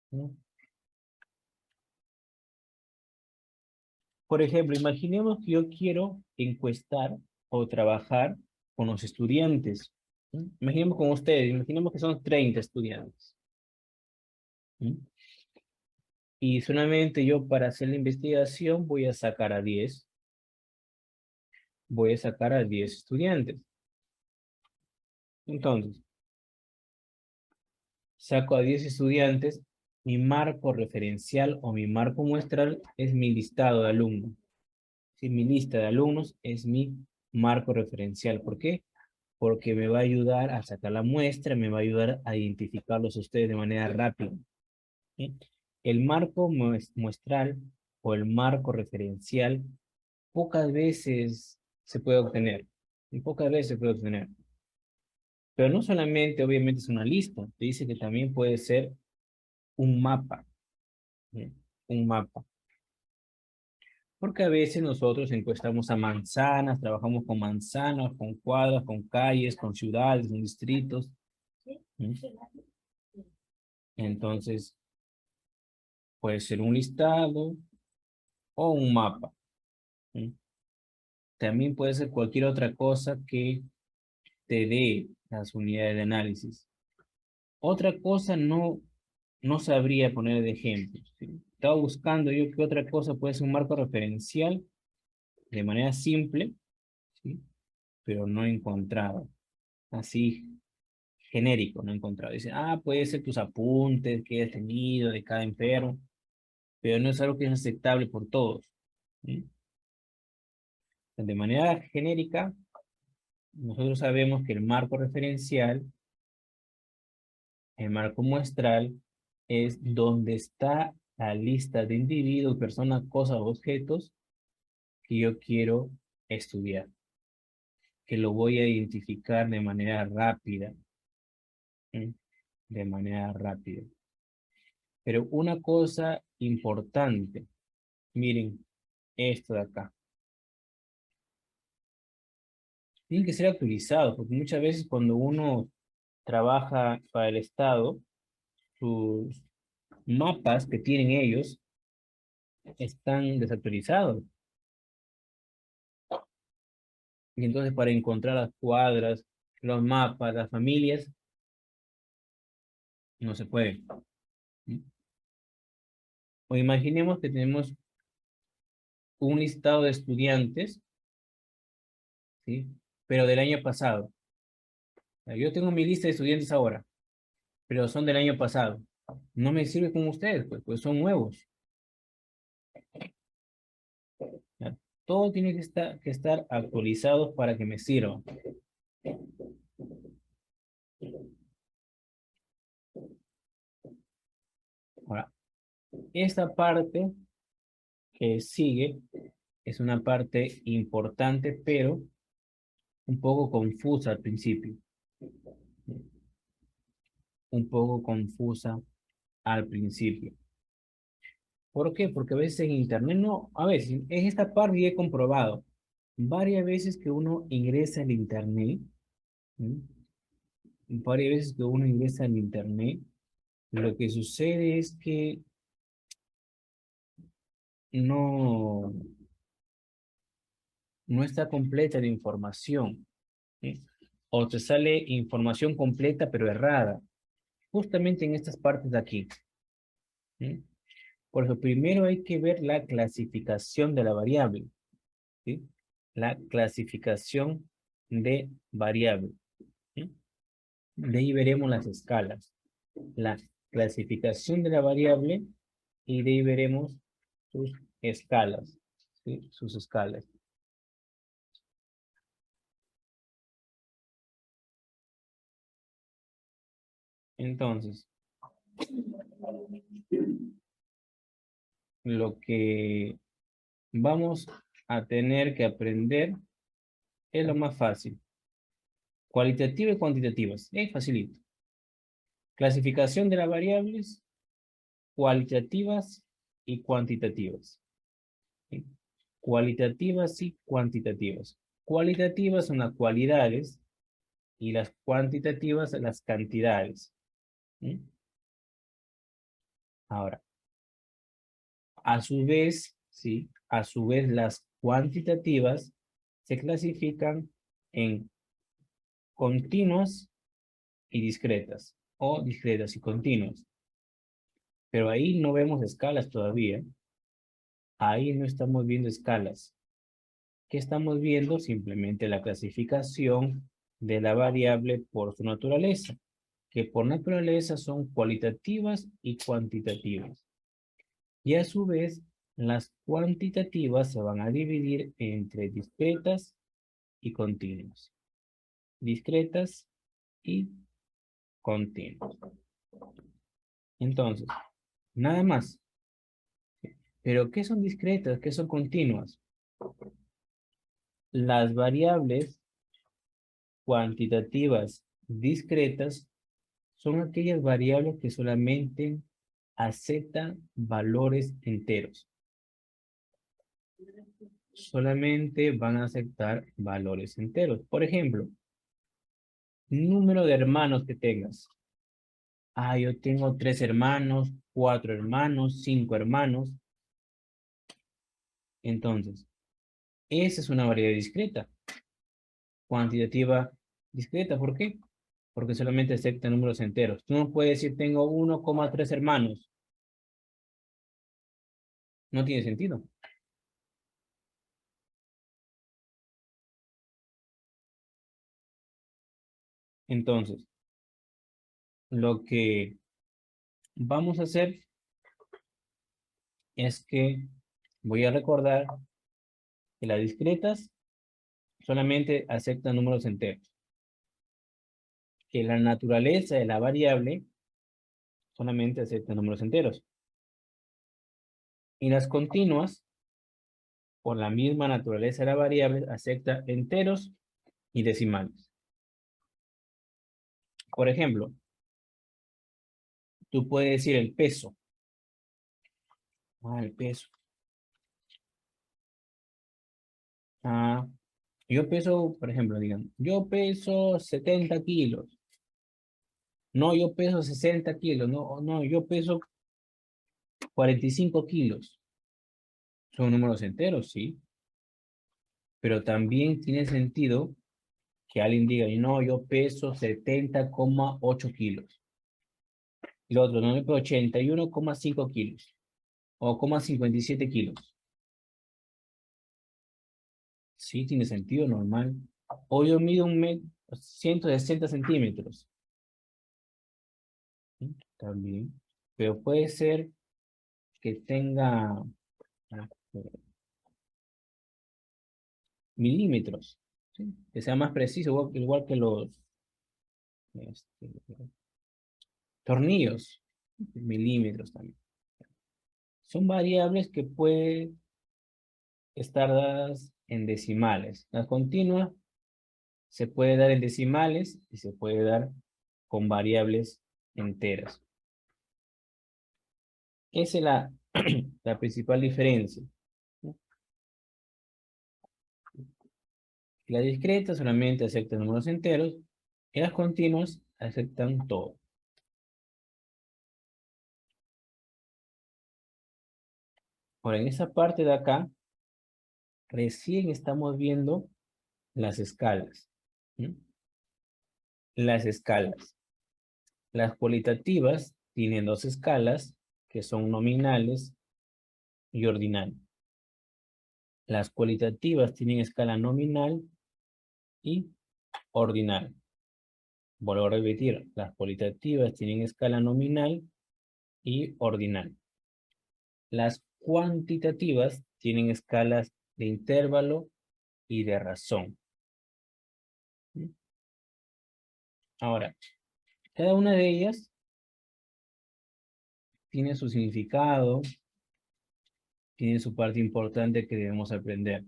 ¿no? Por ejemplo, imaginemos que yo quiero encuestar o trabajar con los estudiantes, ¿no? Imaginemos con ustedes, imaginemos que son 30 estudiantes, ¿no? Y solamente yo para hacer la investigación voy a sacar a 10, voy a sacar a 10 estudiantes. Entonces, saco a 10 estudiantes, mi marco referencial o mi marco muestral es mi listado de alumnos. Si mi lista de alumnos es mi marco referencial. ¿Por qué? Porque me va a ayudar a sacar la muestra, me va a ayudar a identificarlos a ustedes de manera rápida. ¿Sí? El marco muestral o el marco referencial pocas veces se puede obtener. Y pocas veces se puede obtener. Pero no solamente, obviamente, es una lista. Te dice que también puede ser un mapa. ¿Sí? Un mapa. Porque a veces nosotros encuestamos a manzanas, trabajamos con manzanas, con cuadras, con calles, con ciudades, con distritos. ¿Sí? Entonces, puede ser un listado o un mapa. ¿Sí? También puede ser cualquier otra cosa que te dé las unidades de análisis. Otra cosa no sabría poner de ejemplo. ¿Sí? Estaba buscando yo qué otra cosa puede ser un marco referencial de manera simple, ¿sí? Pero no he encontrado. así genérico, no he encontrado. Dice, puede ser tus apuntes que hayas tenido de cada enfermo, pero no es algo que es aceptable por todos. ¿Sí? De manera genérica, nosotros sabemos que el marco referencial, el marco muestral, es donde está la lista de individuos, personas, cosas, objetos que yo quiero estudiar, que lo voy a identificar de manera rápida. ¿Sí? De manera rápida. Pero una cosa importante, miren, esto de acá. Tienen que ser actualizados, porque muchas veces cuando uno trabaja para el Estado, sus mapas que tienen ellos están desactualizados. Y entonces para encontrar las cuadras, los mapas, las familias, no se puede. ¿Sí? O imaginemos que tenemos un listado de estudiantes, ¿sí? Pero del año pasado. Yo tengo mi lista de estudiantes ahora, pero son del año pasado. No me sirve con ustedes, pues son nuevos. ¿Ya? Todo tiene que estar actualizado para que me sirva. Ahora, esta parte que sigue es una parte importante, pero un poco confusa al principio. Un poco confusa al principio. ¿Por qué? Porque a veces en internet no, a veces en esta parte ya he comprobado varias veces que uno ingresa al internet, ¿sí? Varias veces que uno ingresa al internet, lo que sucede es que no, no está completa la información, ¿sí? O te sale información completa pero errada, justamente en estas partes de aquí, ¿sí? Por eso primero hay que ver la clasificación de la variable, ¿sí? La clasificación de variable, ¿sí? De ahí veremos las escalas, la clasificación de la variable y de ahí veremos sus escalas, ¿sí? Sus escalas. Entonces, lo que vamos a tener que aprender es lo más fácil. Cualitativas y cuantitativas. Es facilito. Clasificación de las variables, cualitativas y cuantitativas. ¿Sí? Cualitativas y cuantitativas. Cualitativas son las cualidades y las cuantitativas las cantidades. ¿Sí? Ahora, a su vez, ¿sí? A su vez las cuantitativas se clasifican en continuas y discretas, o discretas y continuas. Pero ahí no vemos escalas todavía. Ahí no estamos viendo escalas. ¿Qué estamos viendo? Simplemente la clasificación de la variable por su naturaleza, que por naturaleza son cualitativas y cuantitativas. Y a su vez, las cuantitativas se van a dividir entre discretas y continuas. Discretas y continuas. Entonces, nada más. Pero ¿qué son discretas? ¿Qué son continuas? Las variables cuantitativas discretas son aquellas variables que solamente aceptan valores enteros. Solamente van a aceptar valores enteros. Por ejemplo, número de hermanos que tengas. Yo tengo 3 hermanos, 4 hermanos, 5 hermanos. Entonces, esa es una variable discreta. Cuantitativa discreta, ¿por qué? Porque solamente acepta números enteros. Tú no puedes decir tengo 1,3 hermanos. No tiene sentido. Entonces, lo que vamos a hacer es que voy a recordar que las discretas solamente aceptan números enteros. Que la naturaleza de la variable solamente acepta números enteros. Y las continuas, por la misma naturaleza de la variable, acepta enteros y decimales. Por ejemplo, tú puedes decir el peso. El peso. Yo peso, por ejemplo, digan, yo peso 70 kilos. No, yo peso 60 kilos. No, yo peso 45 kilos. Son números enteros, sí. Pero también tiene sentido que alguien diga, no, yo peso 70,8 kilos. Y el otro, no, yo peso 81,5 kilos. O 57 kilos. Sí, tiene sentido, normal. O yo mido 160 centímetros. ¿Sí? También. Pero puede ser que tenga milímetros. ¿Sí? Que sea más preciso, igual que los este, tornillos. Milímetros también. Son variables que pueden estar dadas en decimales. La continua se puede dar en decimales y se puede dar con variables enteras. Esa es la principal diferencia. La discreta solamente acepta números enteros y las continuas aceptan todo. Ahora, en esa parte de acá, recién estamos viendo las escalas. ¿Mm? Las escalas. Las cualitativas tienen dos escalas que son nominales y ordinal. Las cualitativas tienen escala nominal y ordinal. Vuelvo a repetir, las cualitativas tienen escala nominal y ordinal. Las cuantitativas tienen escalas de intervalo y de razón. Ahora, cada una de ellas tiene su significado, tiene su parte importante que debemos aprender.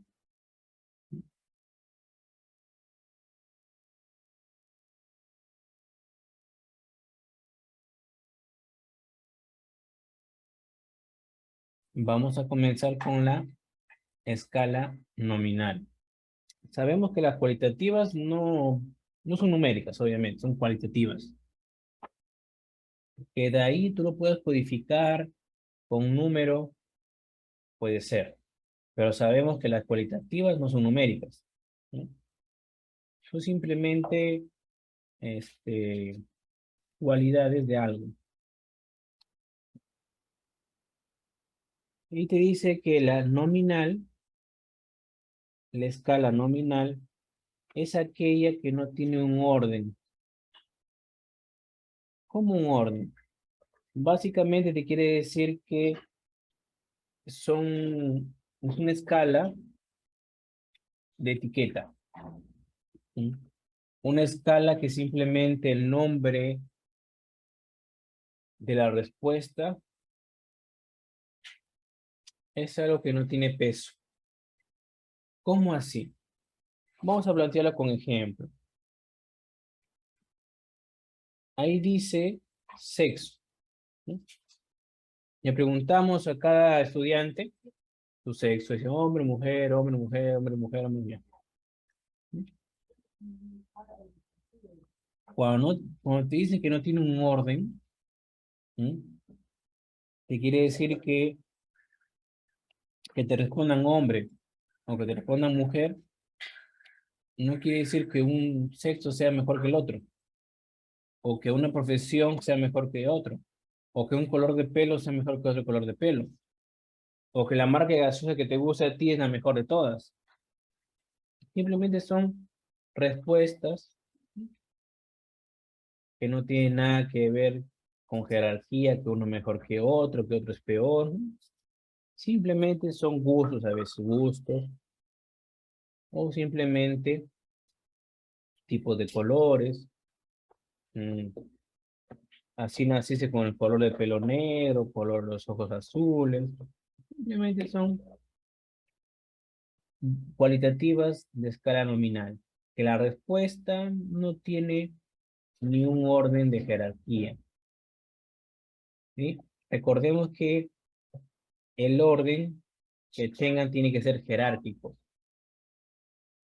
Vamos a comenzar con la escala nominal. Sabemos que las cualitativas no son numéricas, obviamente, son cualitativas. Que de ahí tú lo puedes codificar con un número, puede ser. Pero sabemos que las cualitativas no son numéricas, ¿no? Son simplemente cualidades de algo. Y te dice que la nominal, la escala nominal, es aquella que no tiene un orden. ¿Cómo un orden? Básicamente te quiere decir que es una escala de etiqueta. ¿Sí? Una escala que simplemente el nombre de la respuesta es algo que no tiene peso. ¿Cómo así? Vamos a plantearlo con ejemplo. Ahí dice sexo. ¿Sí? Le preguntamos a cada estudiante su sexo. Dice hombre, mujer, hombre, mujer, hombre, mujer, hombre, mujer. Cuando te dicen que no tiene un orden, ¿sí? Te quiere decir que te respondan hombre o que te respondan mujer, no quiere decir que un sexo sea mejor que el otro, o que una profesión sea mejor que otro, o que un color de pelo sea mejor que otro color de pelo, o que la marca de gaseosa que te gusta a ti es la mejor de todas. Simplemente son respuestas que no tiene nada que ver con jerarquía, que uno mejor que otro es peor. Simplemente son gustos, a veces gustos, o simplemente tipos de colores. Mm, Así naciste con el color de pelo negro, color de los ojos azules. Simplemente son cualitativas de escala nominal. Que la respuesta no tiene ni un orden de jerarquía. ¿Sí? Recordemos que el orden que tengan tiene que ser jerárquico.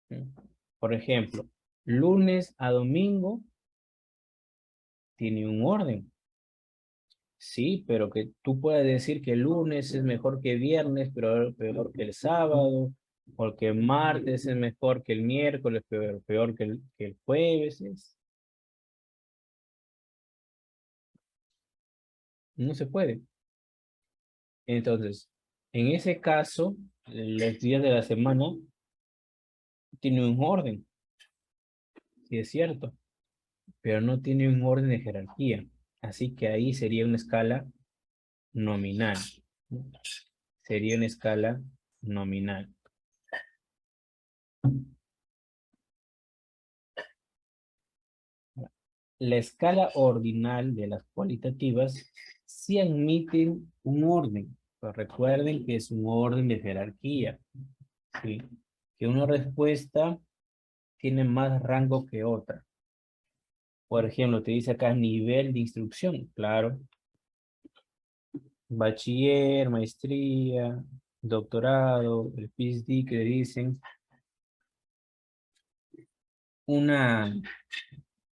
¿Sí? Por ejemplo, lunes a domingo tiene un orden. Sí, pero que tú puedas decir que el lunes es mejor que viernes, pero peor que el sábado, o que martes es mejor que el miércoles, peor que el jueves. No se puede. Entonces, en ese caso, los días de la semana tienen un orden, sí es cierto, pero no tiene un orden de jerarquía. Así que ahí sería una escala nominal. Sería una escala nominal. La escala ordinal de las cualitativas sí admiten un orden, pero recuerden que es un orden de jerarquía, ¿sí? Que una respuesta tiene más rango que otra. Por ejemplo, te dice acá nivel de instrucción, claro. Bachiller, maestría, doctorado, el PhD que le dicen, una,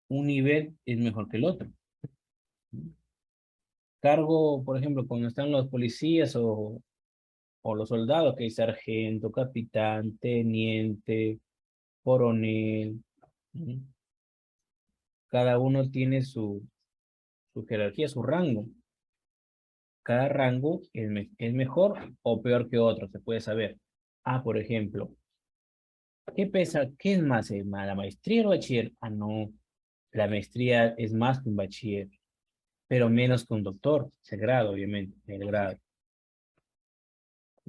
un nivel es mejor que el otro. Cargo, por ejemplo, cuando están los policías o los soldados, que es sargento, capitán, teniente, coronel. ¿Sí? Cada uno tiene su jerarquía, su rango. Cada rango es mejor o peor que otro, se puede saber. Ah, por ejemplo, ¿qué pesa? ¿Qué es más? ¿La maestría o el bachiller? Ah, no, la maestría es más que un bachiller, pero menos que un doctor, ese grado, obviamente, el grado.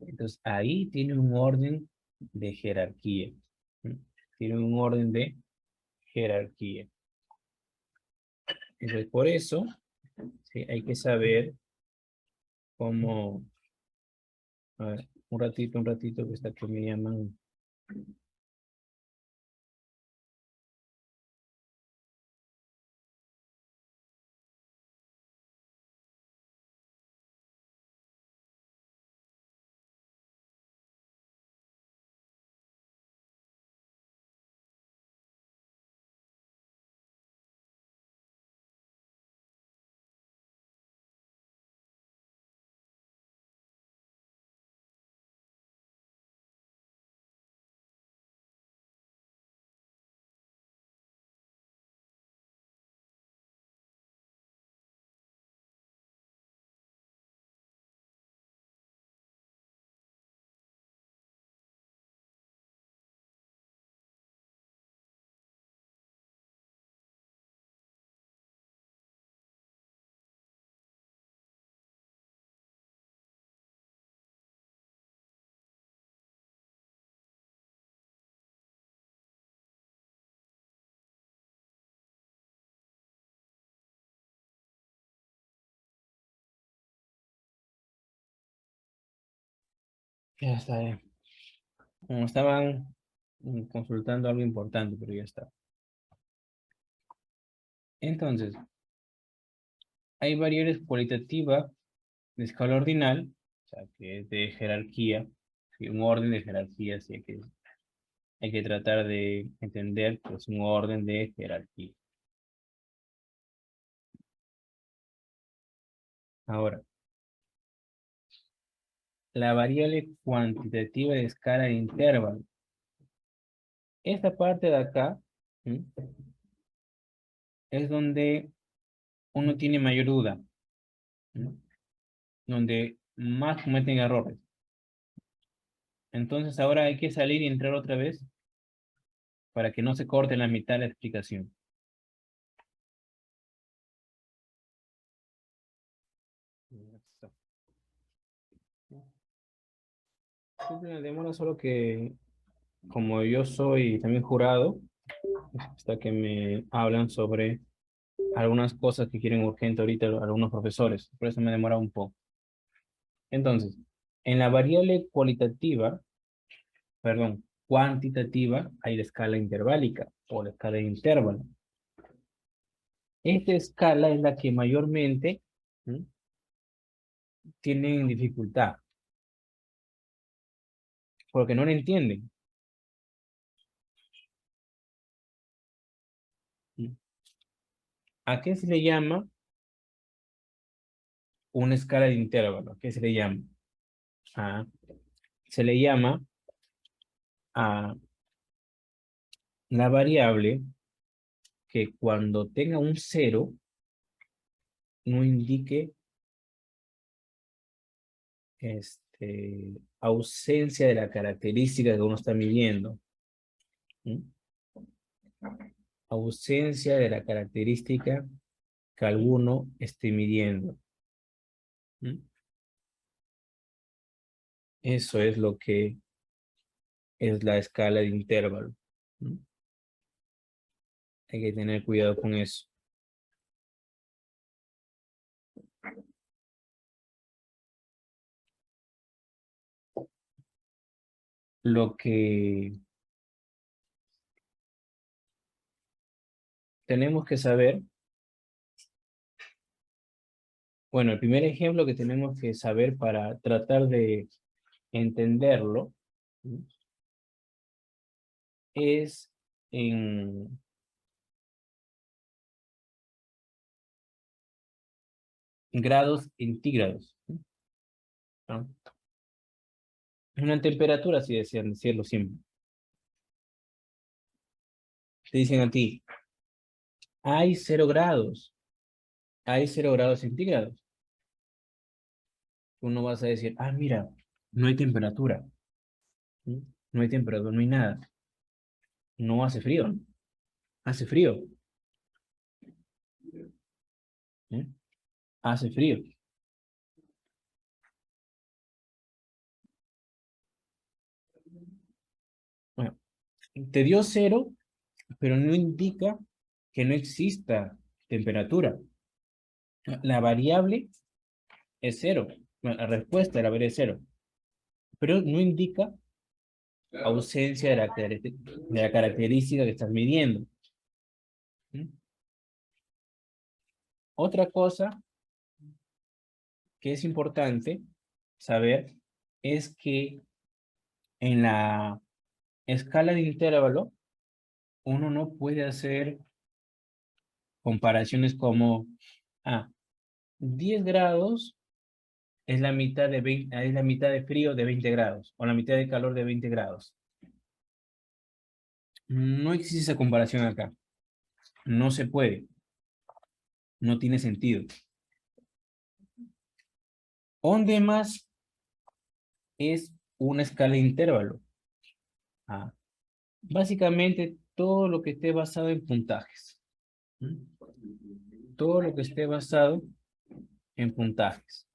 Entonces, ahí tiene un orden de jerarquía. ¿Sí? Tiene un orden de jerarquía. Entonces, por eso, sí, hay que saber cómo... A ver, un ratito, que está que me llaman. Ya está, ya. Como estaban consultando algo importante, pero ya está. Entonces, hay variables cualitativas de escala ordinal, o sea, que es de jerarquía, sí, un orden de jerarquía, sí, hay que tratar de entender que es un orden de jerarquía. Ahora, la variable cuantitativa de escala de intervalo. Esta parte de acá, ¿sí? Es donde uno tiene mayor duda, ¿sí? Donde más cometen errores. Entonces ahora hay que salir y entrar otra vez para que no se corte la mitad de la explicación. Siempre una demora, solo que como yo soy también jurado, hasta que me hablan sobre algunas cosas que quieren urgente ahorita algunos profesores, por eso me demora un poco. Entonces, en la variable cualitativa, perdón, cuantitativa, hay la escala interválica o la escala de intervalo. Esta escala es la que mayormente, ¿sí?, tienen dificultad, porque no la entienden. ¿Sí? ¿A qué se le llama una escala de intervalo? ¿A qué se le llama? Ah, se le llama a la variable que cuando tenga un cero no indique ausencia de la característica que uno está midiendo. ¿Sí? Ausencia de la característica que alguno esté midiendo. ¿Sí? Eso es lo que es la escala de intervalo. ¿Sí? Hay que tener cuidado con eso. Lo que tenemos que saber, bueno, el primer ejemplo que tenemos que saber para tratar de entenderlo, ¿sí?, es en grados centígrados, ¿sí? ¿No? Una temperatura, si desean decirlo siempre. Te dicen a ti, hay 0 grados, hay 0 grados centígrados. Tú no vas a decir, ah, mira, no hay temperatura, ¿sí? No hay temperatura, no hay nada. No hace frío, ¿no? Hace frío, ¿sí? Hace frío. Bueno, te dio 0, pero no indica que no exista temperatura. La variable es 0. Bueno, la respuesta de la variable es 0, pero no indica ausencia de la característica que estás midiendo. ¿Sí? Otra cosa que es importante saber es que en la escala de intervalo uno no puede hacer comparaciones como, 10 grados es la mitad de 20, es la mitad de frío de 20 grados o la mitad de calor de 20 grados. No existe esa comparación acá. No se puede. No tiene sentido. ¿Dónde más es una escala de intervalo? Ah, básicamente todo lo que esté basado en puntajes. ¿Mm? Todo lo que esté basado en puntajes.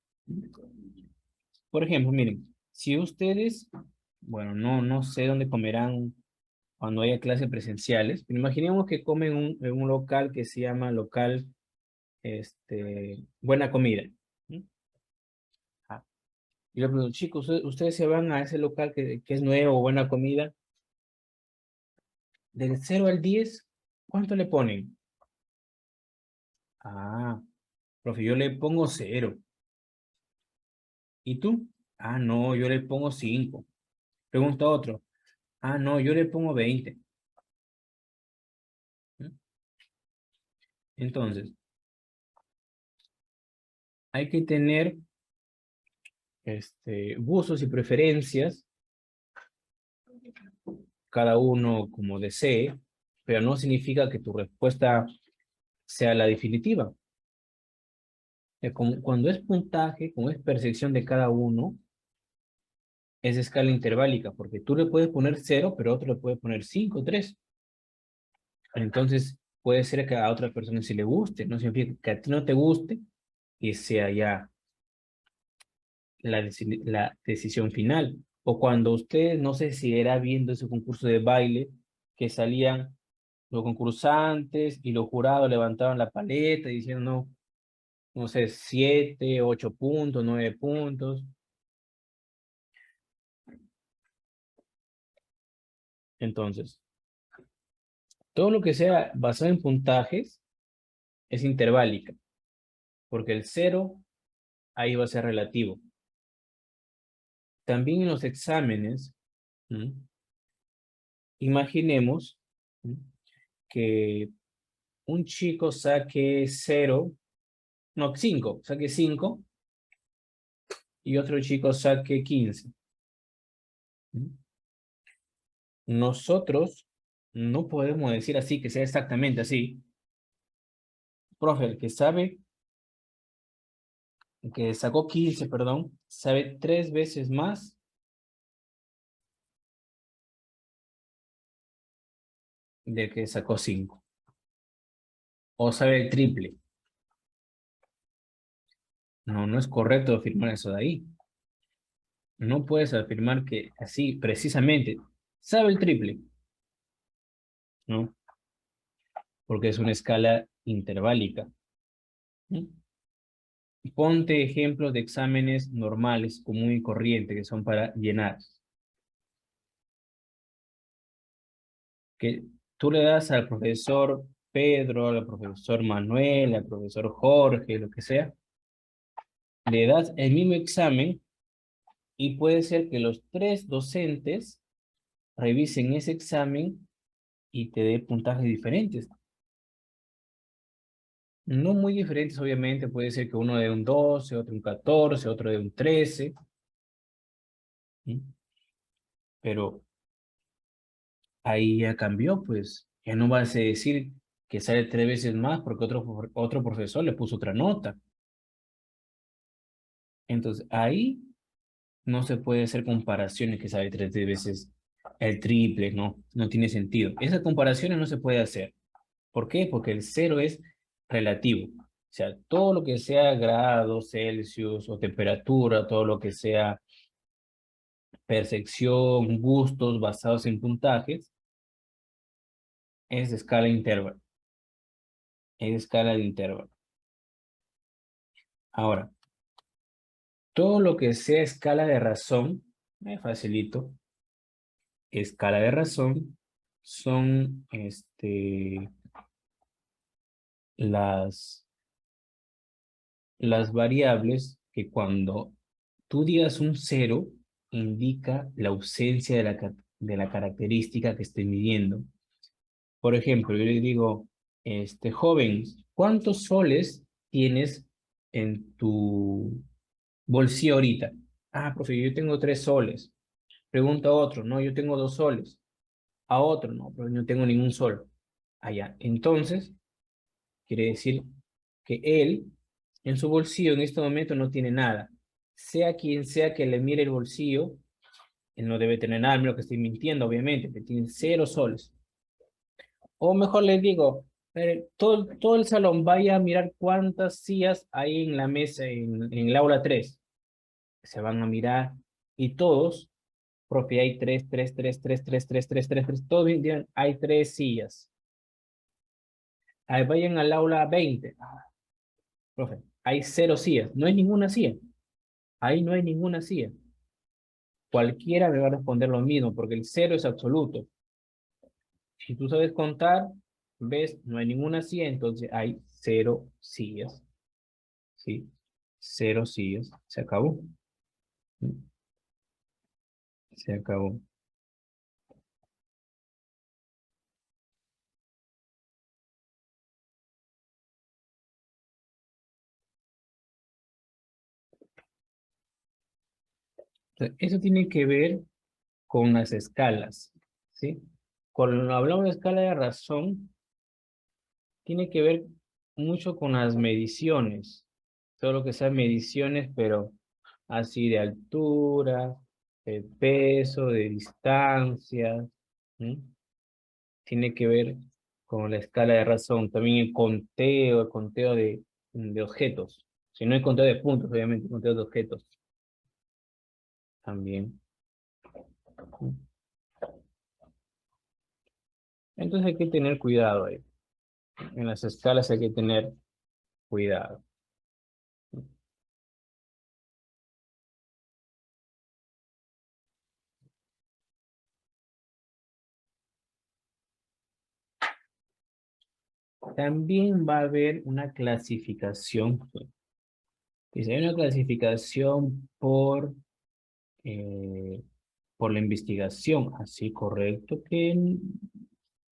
Por ejemplo, miren, si ustedes, bueno, no sé dónde comerán cuando haya clases presenciales, pero imaginemos que comen en un local que se llama local, Buena Comida. ¿Mm? Ah, y le pregunto, chicos, ustedes se van a ese local que es nuevo, Buena Comida, del 0 al 10, ¿cuánto le ponen? Ah, profe, yo le pongo 0. ¿Y tú? Ah, no, yo le pongo 5. Pregunta otro. Ah, no, yo le pongo 20. ¿Mm? Entonces, hay que tener gustos y preferencias, cada uno como desee, pero no significa que tu respuesta sea la definitiva. Cuando es puntaje, como es percepción de cada uno, es escala interválica, porque tú le puedes poner 0, pero otro le puede poner 5, 3. Entonces, puede ser que a otra persona sí le guste, no significa que a ti no te guste y sea ya la decisión final. O cuando usted, no sé si era viendo ese concurso de baile, que salían los concursantes y los jurados levantaban la paleta diciendo, no, no sé, 7, 8 puntos, 9 puntos. Entonces, todo lo que sea basado en puntajes es interválica, porque el cero ahí va a ser relativo. También en los exámenes, ¿m? Imaginemos, ¿m? que un chico saque 0, no, 5, saque 5 y otro chico saque 15. ¿M? Nosotros no podemos decir así, que sea exactamente así. Profe, el que sabe, el que sacó 15, perdón, sabe 3 veces más del que sacó 5. O sabe el triple. No, no es correcto afirmar eso de ahí. No puedes afirmar que así, precisamente, sabe el triple, ¿no? Porque es una escala interválica. ¿No? Ponte ejemplos de exámenes normales, común y corriente, que son para llenar. Que tú le das al profesor Pedro, al profesor Manuel, al profesor Jorge, lo que sea, le das el mismo examen y puede ser que los 3 docentes revisen ese examen y te dé puntajes diferentes. No muy diferentes, obviamente, puede ser que uno de un 12, otro un 14, otro de un 13, ¿sí? Pero ahí ya cambió, pues ya no vas a decir que sale 3 veces más porque otro profesor le puso otra nota. Entonces ahí no se puede hacer comparaciones que sale 3 veces el triple, no, no tiene sentido. Esas comparaciones no se puede hacer. ¿Por qué? Porque el cero es relativo. O sea, todo lo que sea grados Celsius o temperatura, todo lo que sea percepción, gustos basados en puntajes, es de escala intervalo. Es de escala de intervalo. Ahora, todo lo que sea escala de razón, me facilito, escala de razón son las, las variables que cuando tú digas un cero, indica la ausencia de la característica que esté midiendo. Por ejemplo, yo le digo, joven, ¿cuántos soles tienes en tu bolsillo ahorita? Ah, profe, yo tengo 3 soles. Pregunta a otro, no, yo tengo 2 soles. A otro, no, pero no tengo ningún sol. Allá. Entonces, quiere decir que él, en su bolsillo, en este momento no tiene nada. Sea quien sea que le mire el bolsillo, él no debe tener nada, a menos que esté mintiendo, obviamente, que tiene 0 soles. O mejor les digo, todo el salón vaya a mirar cuántas sillas hay en la mesa en el aula 3. Se van a mirar y todos, profe, hay tres, todos dirán, hay 3 sillas. Ahí vayan al aula 20. Profe, hay 0 sillas, no hay ninguna silla. Ahí no hay ninguna silla. Cualquiera me va a responder lo mismo, porque el cero es absoluto. Si tú sabes contar, ves, no hay ninguna silla, entonces hay 0 sillas. ¿Sí? 0 sillas. Se acabó. Se acabó. Entonces, eso tiene que ver con las escalas. ¿Sí? Cuando hablamos de escala de razón, tiene que ver mucho con las mediciones. Todo lo que sea mediciones, pero así de altura, de peso, de distancia. ¿Sí? Tiene que ver con la escala de razón. También el conteo de objetos. Si no hay conteo de puntos, obviamente, conteo de objetos también. Entonces hay que tener cuidado ahí. En las escalas hay que tener cuidado. También va a haber una clasificación. Dice, hay una clasificación eh, por la investigación, así correcto, que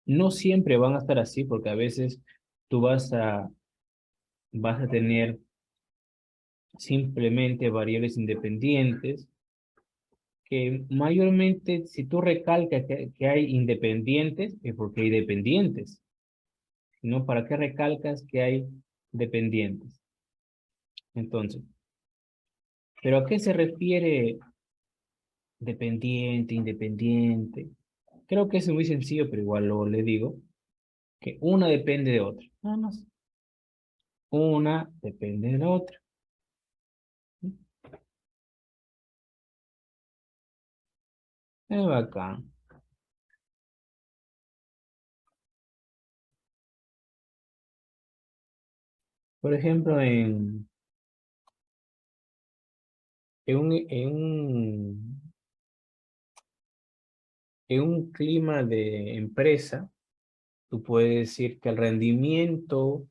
no siempre van a estar así, porque a veces tú vas a tener simplemente variables independientes, que mayormente si tú recalcas que hay independientes, es porque hay dependientes. ¿No? ¿Para qué recalcas que hay dependientes? Entonces, ¿pero a qué se refiere dependiente, independiente? Creo que es muy sencillo, pero igual lo le digo, que una depende de otra. Nada más. Una depende de la otra. Es bacán. Por ejemplo, en un clima de empresa, tú puedes decir que el rendimiento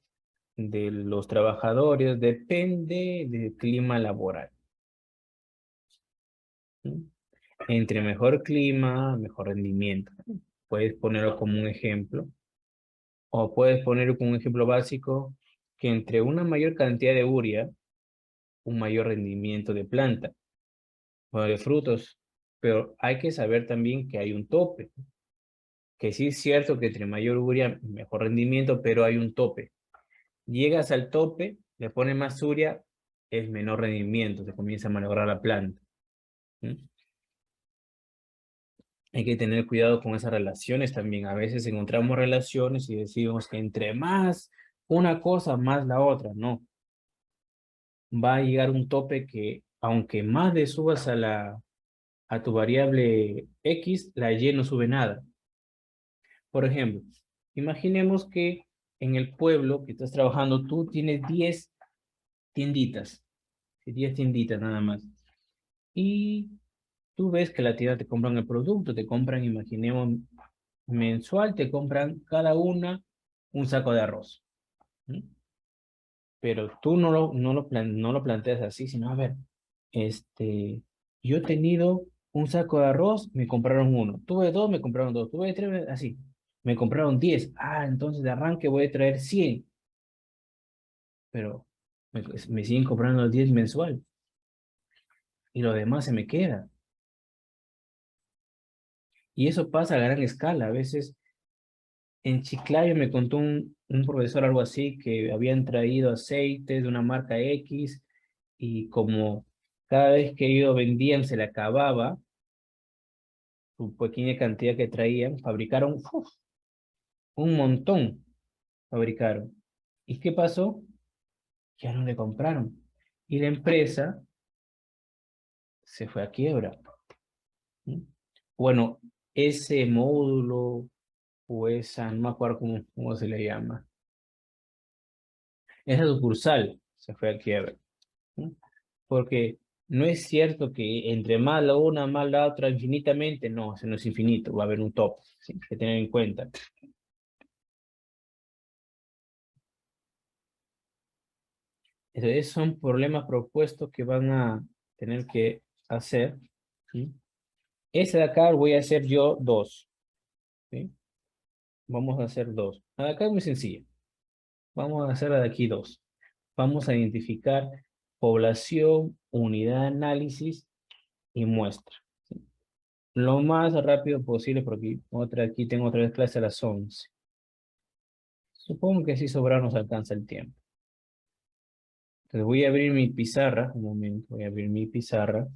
de los trabajadores depende del clima laboral. ¿Sí? Entre mejor clima, mejor rendimiento. Puedes ponerlo como un ejemplo, o puedes ponerlo como un ejemplo básico, que entre una mayor cantidad de urea, un mayor rendimiento de planta o de frutos. Pero hay que saber también que hay un tope, que sí es cierto que entre mayor urea, mejor rendimiento, pero hay un tope. Llegas al tope, le pones más urea, es menor rendimiento, se comienza a malograr la planta. ¿Sí? Hay que tener cuidado con esas relaciones también. A veces encontramos relaciones y decimos que entre más una cosa, más la otra. No, va a llegar un tope que aunque más le subas a tu variable X, la Y no sube nada. Por ejemplo, imaginemos que en el pueblo que estás trabajando tú tienes 10 tienditas, 10 tienditas nada más. Y tú ves que la tienda te compran el producto, te compran, imaginemos, mensual, te compran cada una un saco de arroz. ¿Sí? Pero tú no lo planteas así, sino, a ver, este, yo he tenido un saco de arroz, me compraron uno. Tuve dos, me compraron dos. Tuve tres, así. Me compraron 10. Ah, entonces de arranque voy a traer 100. Pero me siguen comprando 10 mensual. Y lo demás se me queda. Y eso pasa a gran escala. A veces en Chiclayo me contó un profesor algo así, que habían traído aceite de una marca X y como cada vez que ellos vendían se le acababa su pequeña cantidad que traían, fabricaron un montón, fabricaron. ¿Y qué pasó? Ya no le compraron. Y la empresa se fue a quiebra. ¿Sí? Bueno, ese módulo o esa, no me acuerdo cómo se le llama, esa sucursal se fue a quiebra. ¿Sí? Porque no es cierto que entre más la una, más la otra, infinitamente, no, eso no es infinito, va a haber un top, ¿sí? Hay que tener en cuenta. Entonces, son problemas propuestos que van a tener que hacer, ¿sí? Ese de acá voy a hacer yo dos, ¿sí? Vamos a hacer dos. La de acá es muy sencilla. Vamos a hacer la de aquí dos. Vamos a identificar población, unidad de análisis y muestra. ¿Sí? Lo más rápido posible, porque aquí tengo otra vez clase a las 11. Supongo que si sobra nos alcanza el tiempo. Entonces voy a abrir mi pizarra, un momento, voy a abrir mi pizarra.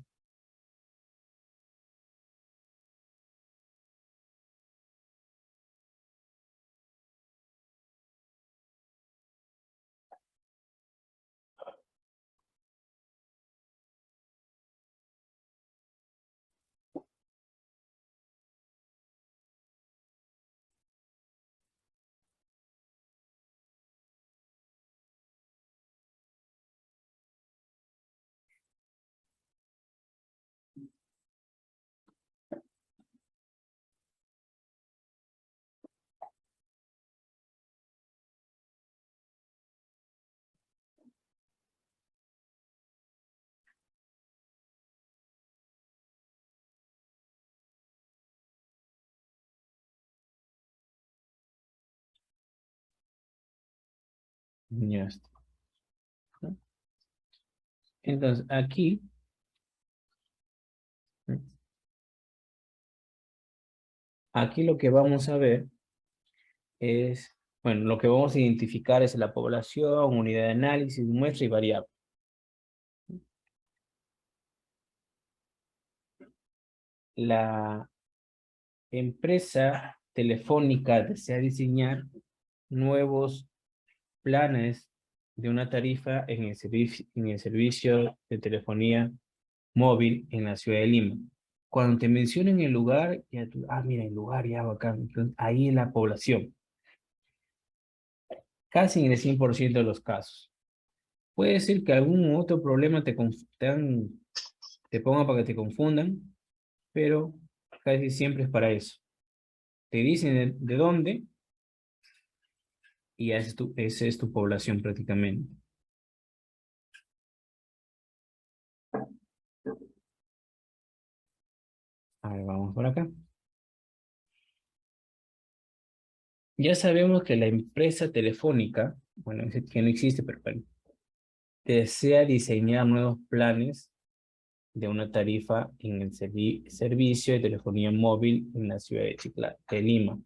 Ya está, ¿no? Entonces, aquí lo que vamos a ver es, bueno, lo que vamos a identificar es la población, unidad de análisis, muestra y variable. La empresa telefónica desea diseñar nuevos planes de una tarifa en el servicio de telefonía móvil en la ciudad de Lima. Cuando te mencionen el lugar, ya tú, mira, el lugar ya bacán. Entonces, ahí es la población, casi en el 100% de los casos. Puede ser que algún otro problema te ponga para que te confundan, pero casi siempre es para eso. Te dicen de dónde y esa es tu población prácticamente. A ver, vamos por acá. Ya sabemos que la empresa telefónica, bueno, es que no existe, pero bueno, desea diseñar nuevos planes de una tarifa en el servicio de telefonía móvil en la ciudad de Lima.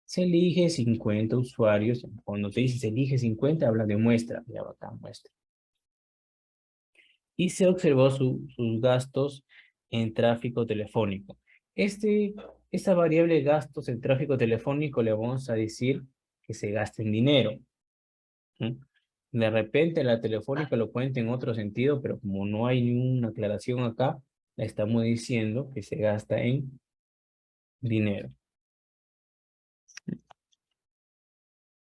Se elige 50 usuarios. Cuando se dice se elige 50, habla de muestra. Ya va acá, muestra. Y se observó sus gastos en tráfico telefónico. Esta variable gastos en tráfico telefónico le vamos a decir que se gasta en dinero. ¿Mm? De repente la telefónica lo cuenta en otro sentido, pero como no hay ninguna aclaración acá, le estamos diciendo que se gasta en dinero.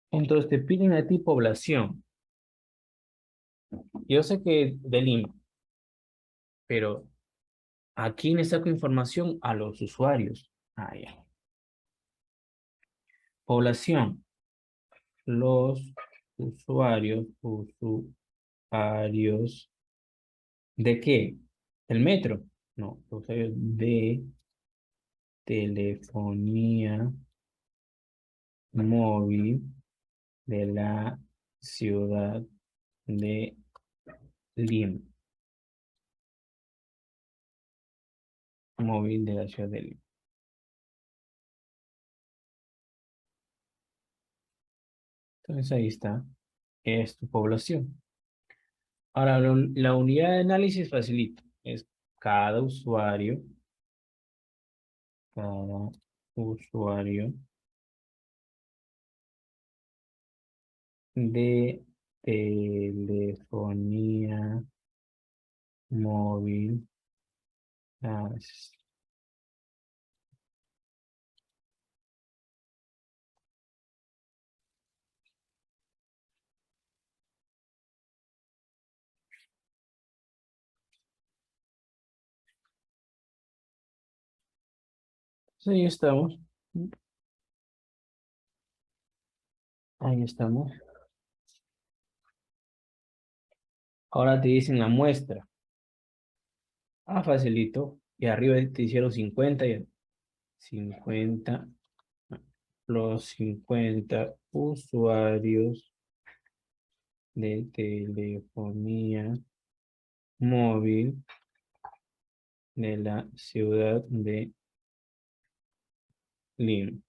Entonces te piden a ti población. Yo sé que de Lima, pero ¿a quién le saco información? A los usuarios. Ya. Población. Los usuarios, ¿de qué? ¿Del metro? No, los usuarios de telefonía móvil de la ciudad de Lima. Móvil de la ciudad de Lima. Entonces ahí está, es tu población. Ahora, la unidad de análisis facilita. Es cada usuario, cada usuario de telefonía móvil. Ah, sí, ahí estamos. Ahí estamos. Ahora te dicen la muestra. Facilito. Y arriba te hicieron 50 y 50 los 50 usuarios de telefonía móvil de la ciudad de Lima.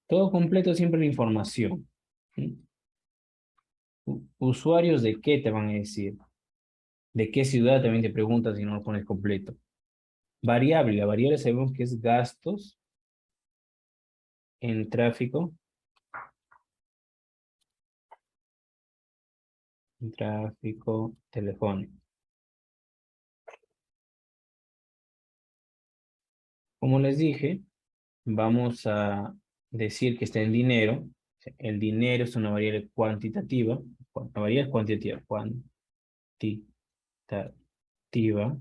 Todo completo siempre la información. ¿Sí? Usuarios de qué te van a decir. ¿De qué ciudad también te preguntas si no lo pones completo? Variable. La variable sabemos que es gastos en tráfico telefónico. Como les dije, vamos a decir que está en dinero. El dinero es una variable cuantitativa. Una variable cuantitativa. Cuantitativa.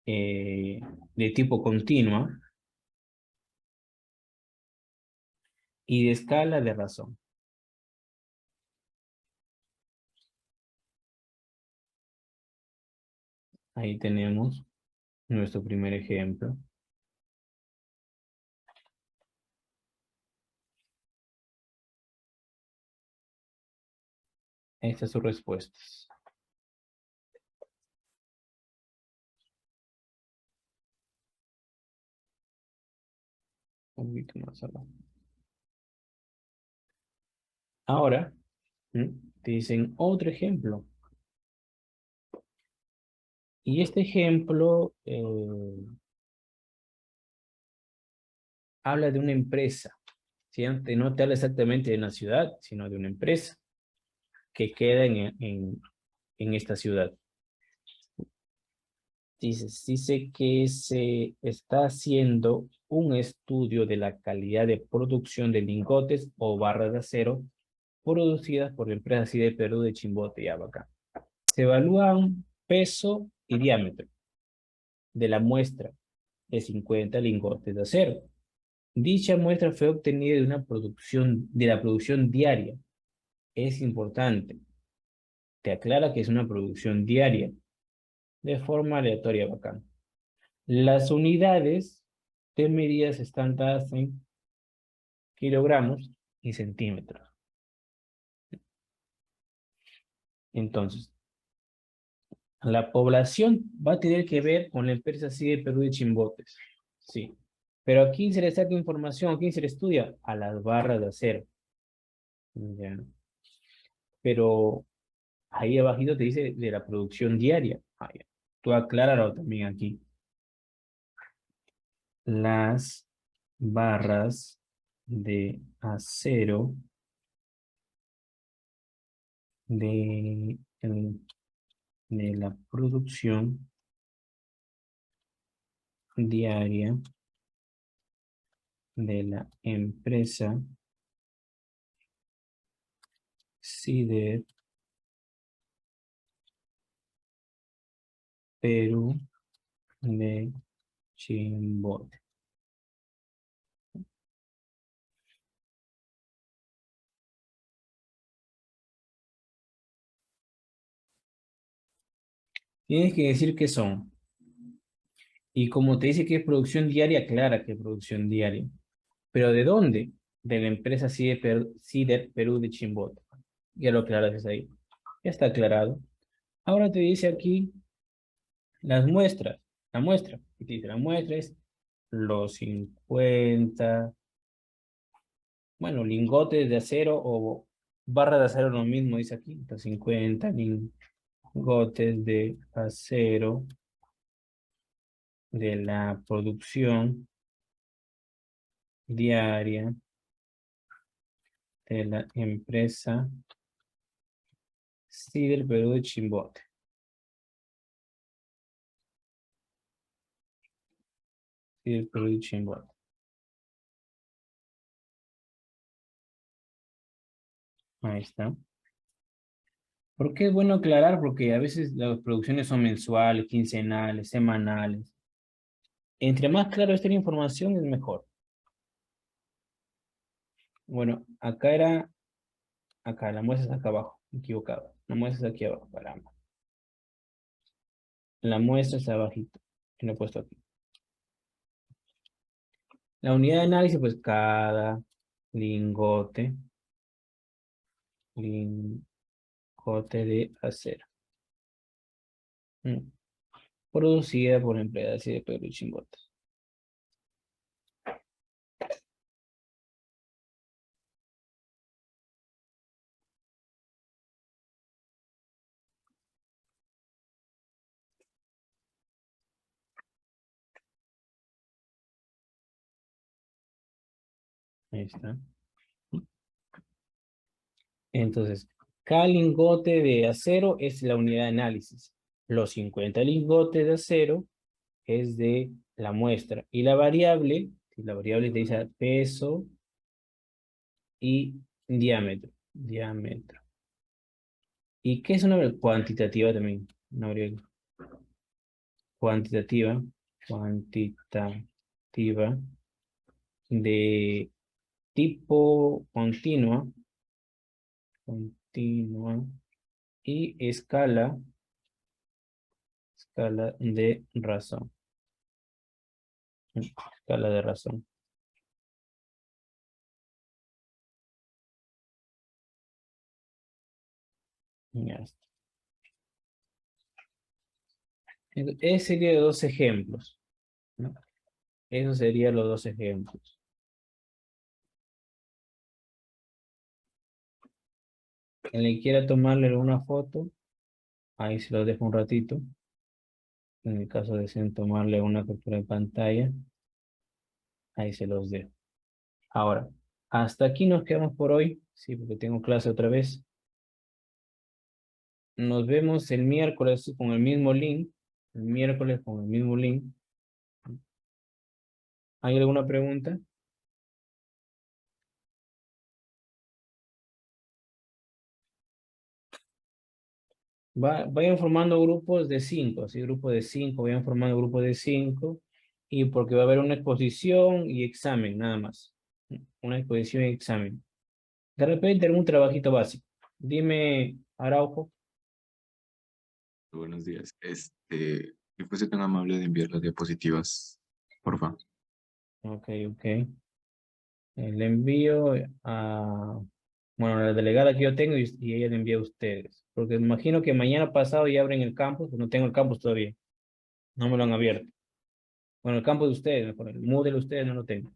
De tipo continua y de escala de razón. Ahí tenemos nuestro primer ejemplo. Estas son respuestas. Un poquito más abajo. Ahora, te dicen otro ejemplo. Y este ejemplo habla de una empresa. ¿Sí? No te habla exactamente de una ciudad, sino de una empresa que queda en esta ciudad. Dice que se está haciendo un estudio de la calidad de producción de lingotes o barras de acero producidas por la empresa así de Perú de Chimbote y Abacá. Se evalúan peso y diámetro de la muestra de 50 lingotes de acero. Dicha muestra fue obtenida de la producción diaria. Es importante. Te aclara que es una producción diaria, de forma aleatoria, bacán. Las unidades de medidas están dadas en kilogramos y centímetros. Entonces, la población va a tener que ver con la empresa así de Perú de Chimbotes. Sí. Pero ¿a quién se le saca información? ¿A quién se le estudia? A las barras de acero. Ya. Pero ahí abajito te dice de la producción diaria. Ah, ya. Tú acláralo también aquí. Las barras de acero de, de la producción diaria de la empresa CIDER Perú de Chimbote. Tienes que decir qué son. Y como te dice que es producción diaria, aclara que es producción diaria. ¿Pero de dónde? De la empresa CIDER Perú de Chimbote. Ya lo aclaras ahí. Ya está aclarado. Ahora te dice aquí las muestras. La muestra. Y te dice, la muestra es los 50, bueno, lingotes de acero o barra de acero, lo mismo dice aquí. Los 50 lingotes de acero de la producción diaria de la empresa Cider Perú de Chimbote. Cider Perú de Chimbote. Ahí está. ¿Por qué es bueno aclarar? Porque a veces las producciones son mensuales, quincenales, semanales. Entre más claro esté la información, es mejor. Bueno, acá, la muestra es acá abajo, equivocado. La muestra es aquí abajo, caramba. La muestra está abajito, lo he puesto aquí. La unidad de análisis, pues cada lingote, lingote de acero. Producida por empresas y de Perú y Chimbote. Ahí está. Entonces, cada lingote de acero es la unidad de análisis. Los 50 lingotes de acero es de la muestra. Y la variable, si la variable te dice peso y diámetro. Diámetro. ¿Y qué es una variable cuantitativa también? Una variable cuantitativa. Cuantitativa de tipo continua. Continua. Y escala de razón. Escala de razón. Ya está. Ese sería de dos ejemplos, ¿no? Esos serían los dos ejemplos. Quien le quiera tomarle una foto, ahí se lo dejo un ratito. En el caso de tomarle una captura de pantalla, ahí se los dejo. Ahora, hasta aquí nos quedamos por hoy. Sí, porque tengo clase otra vez. Nos vemos el miércoles con el mismo link. El miércoles con el mismo link. ¿Hay alguna pregunta? Vayan formando grupos de 5, así grupos de 5, vayan formando grupos de 5, y porque va a haber una exposición y examen, nada más. Una exposición y examen. De repente algún trabajito básico. Dime, Araujo. Buenos días. ¿Me fuese tan amable de enviar las diapositivas, por favor? Ok, ok. Le envío a, bueno, a la delegada que yo tengo y ella le envía a ustedes. Porque me imagino que mañana pasado ya abren el campus, pues no tengo el campus todavía. No me lo han abierto. Bueno, el campus de ustedes, mejor, el Moodle de ustedes no lo tengo.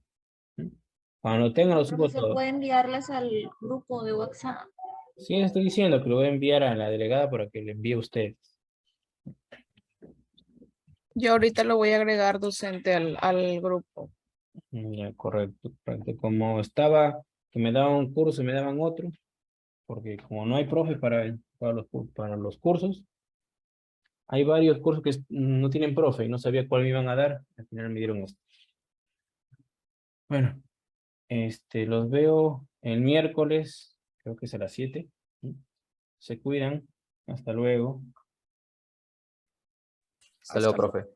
Cuando lo tenga lo subo Profesor, todo. puede enviarlas al grupo de WhatsApp. Sí, estoy diciendo que lo voy a enviar a la delegada para que le envíe a ustedes. Yo ahorita lo voy a agregar docente al grupo. Ya, correcto, correcto. Como estaba, que me daban un curso y me daban otro, porque como no hay profe para los cursos, hay varios cursos que no tienen profe y no sabía cuál me iban a dar. Al final me dieron esto. Bueno, los veo el miércoles, creo que es a las 7. Se cuidan. Hasta luego. Hasta luego, profe.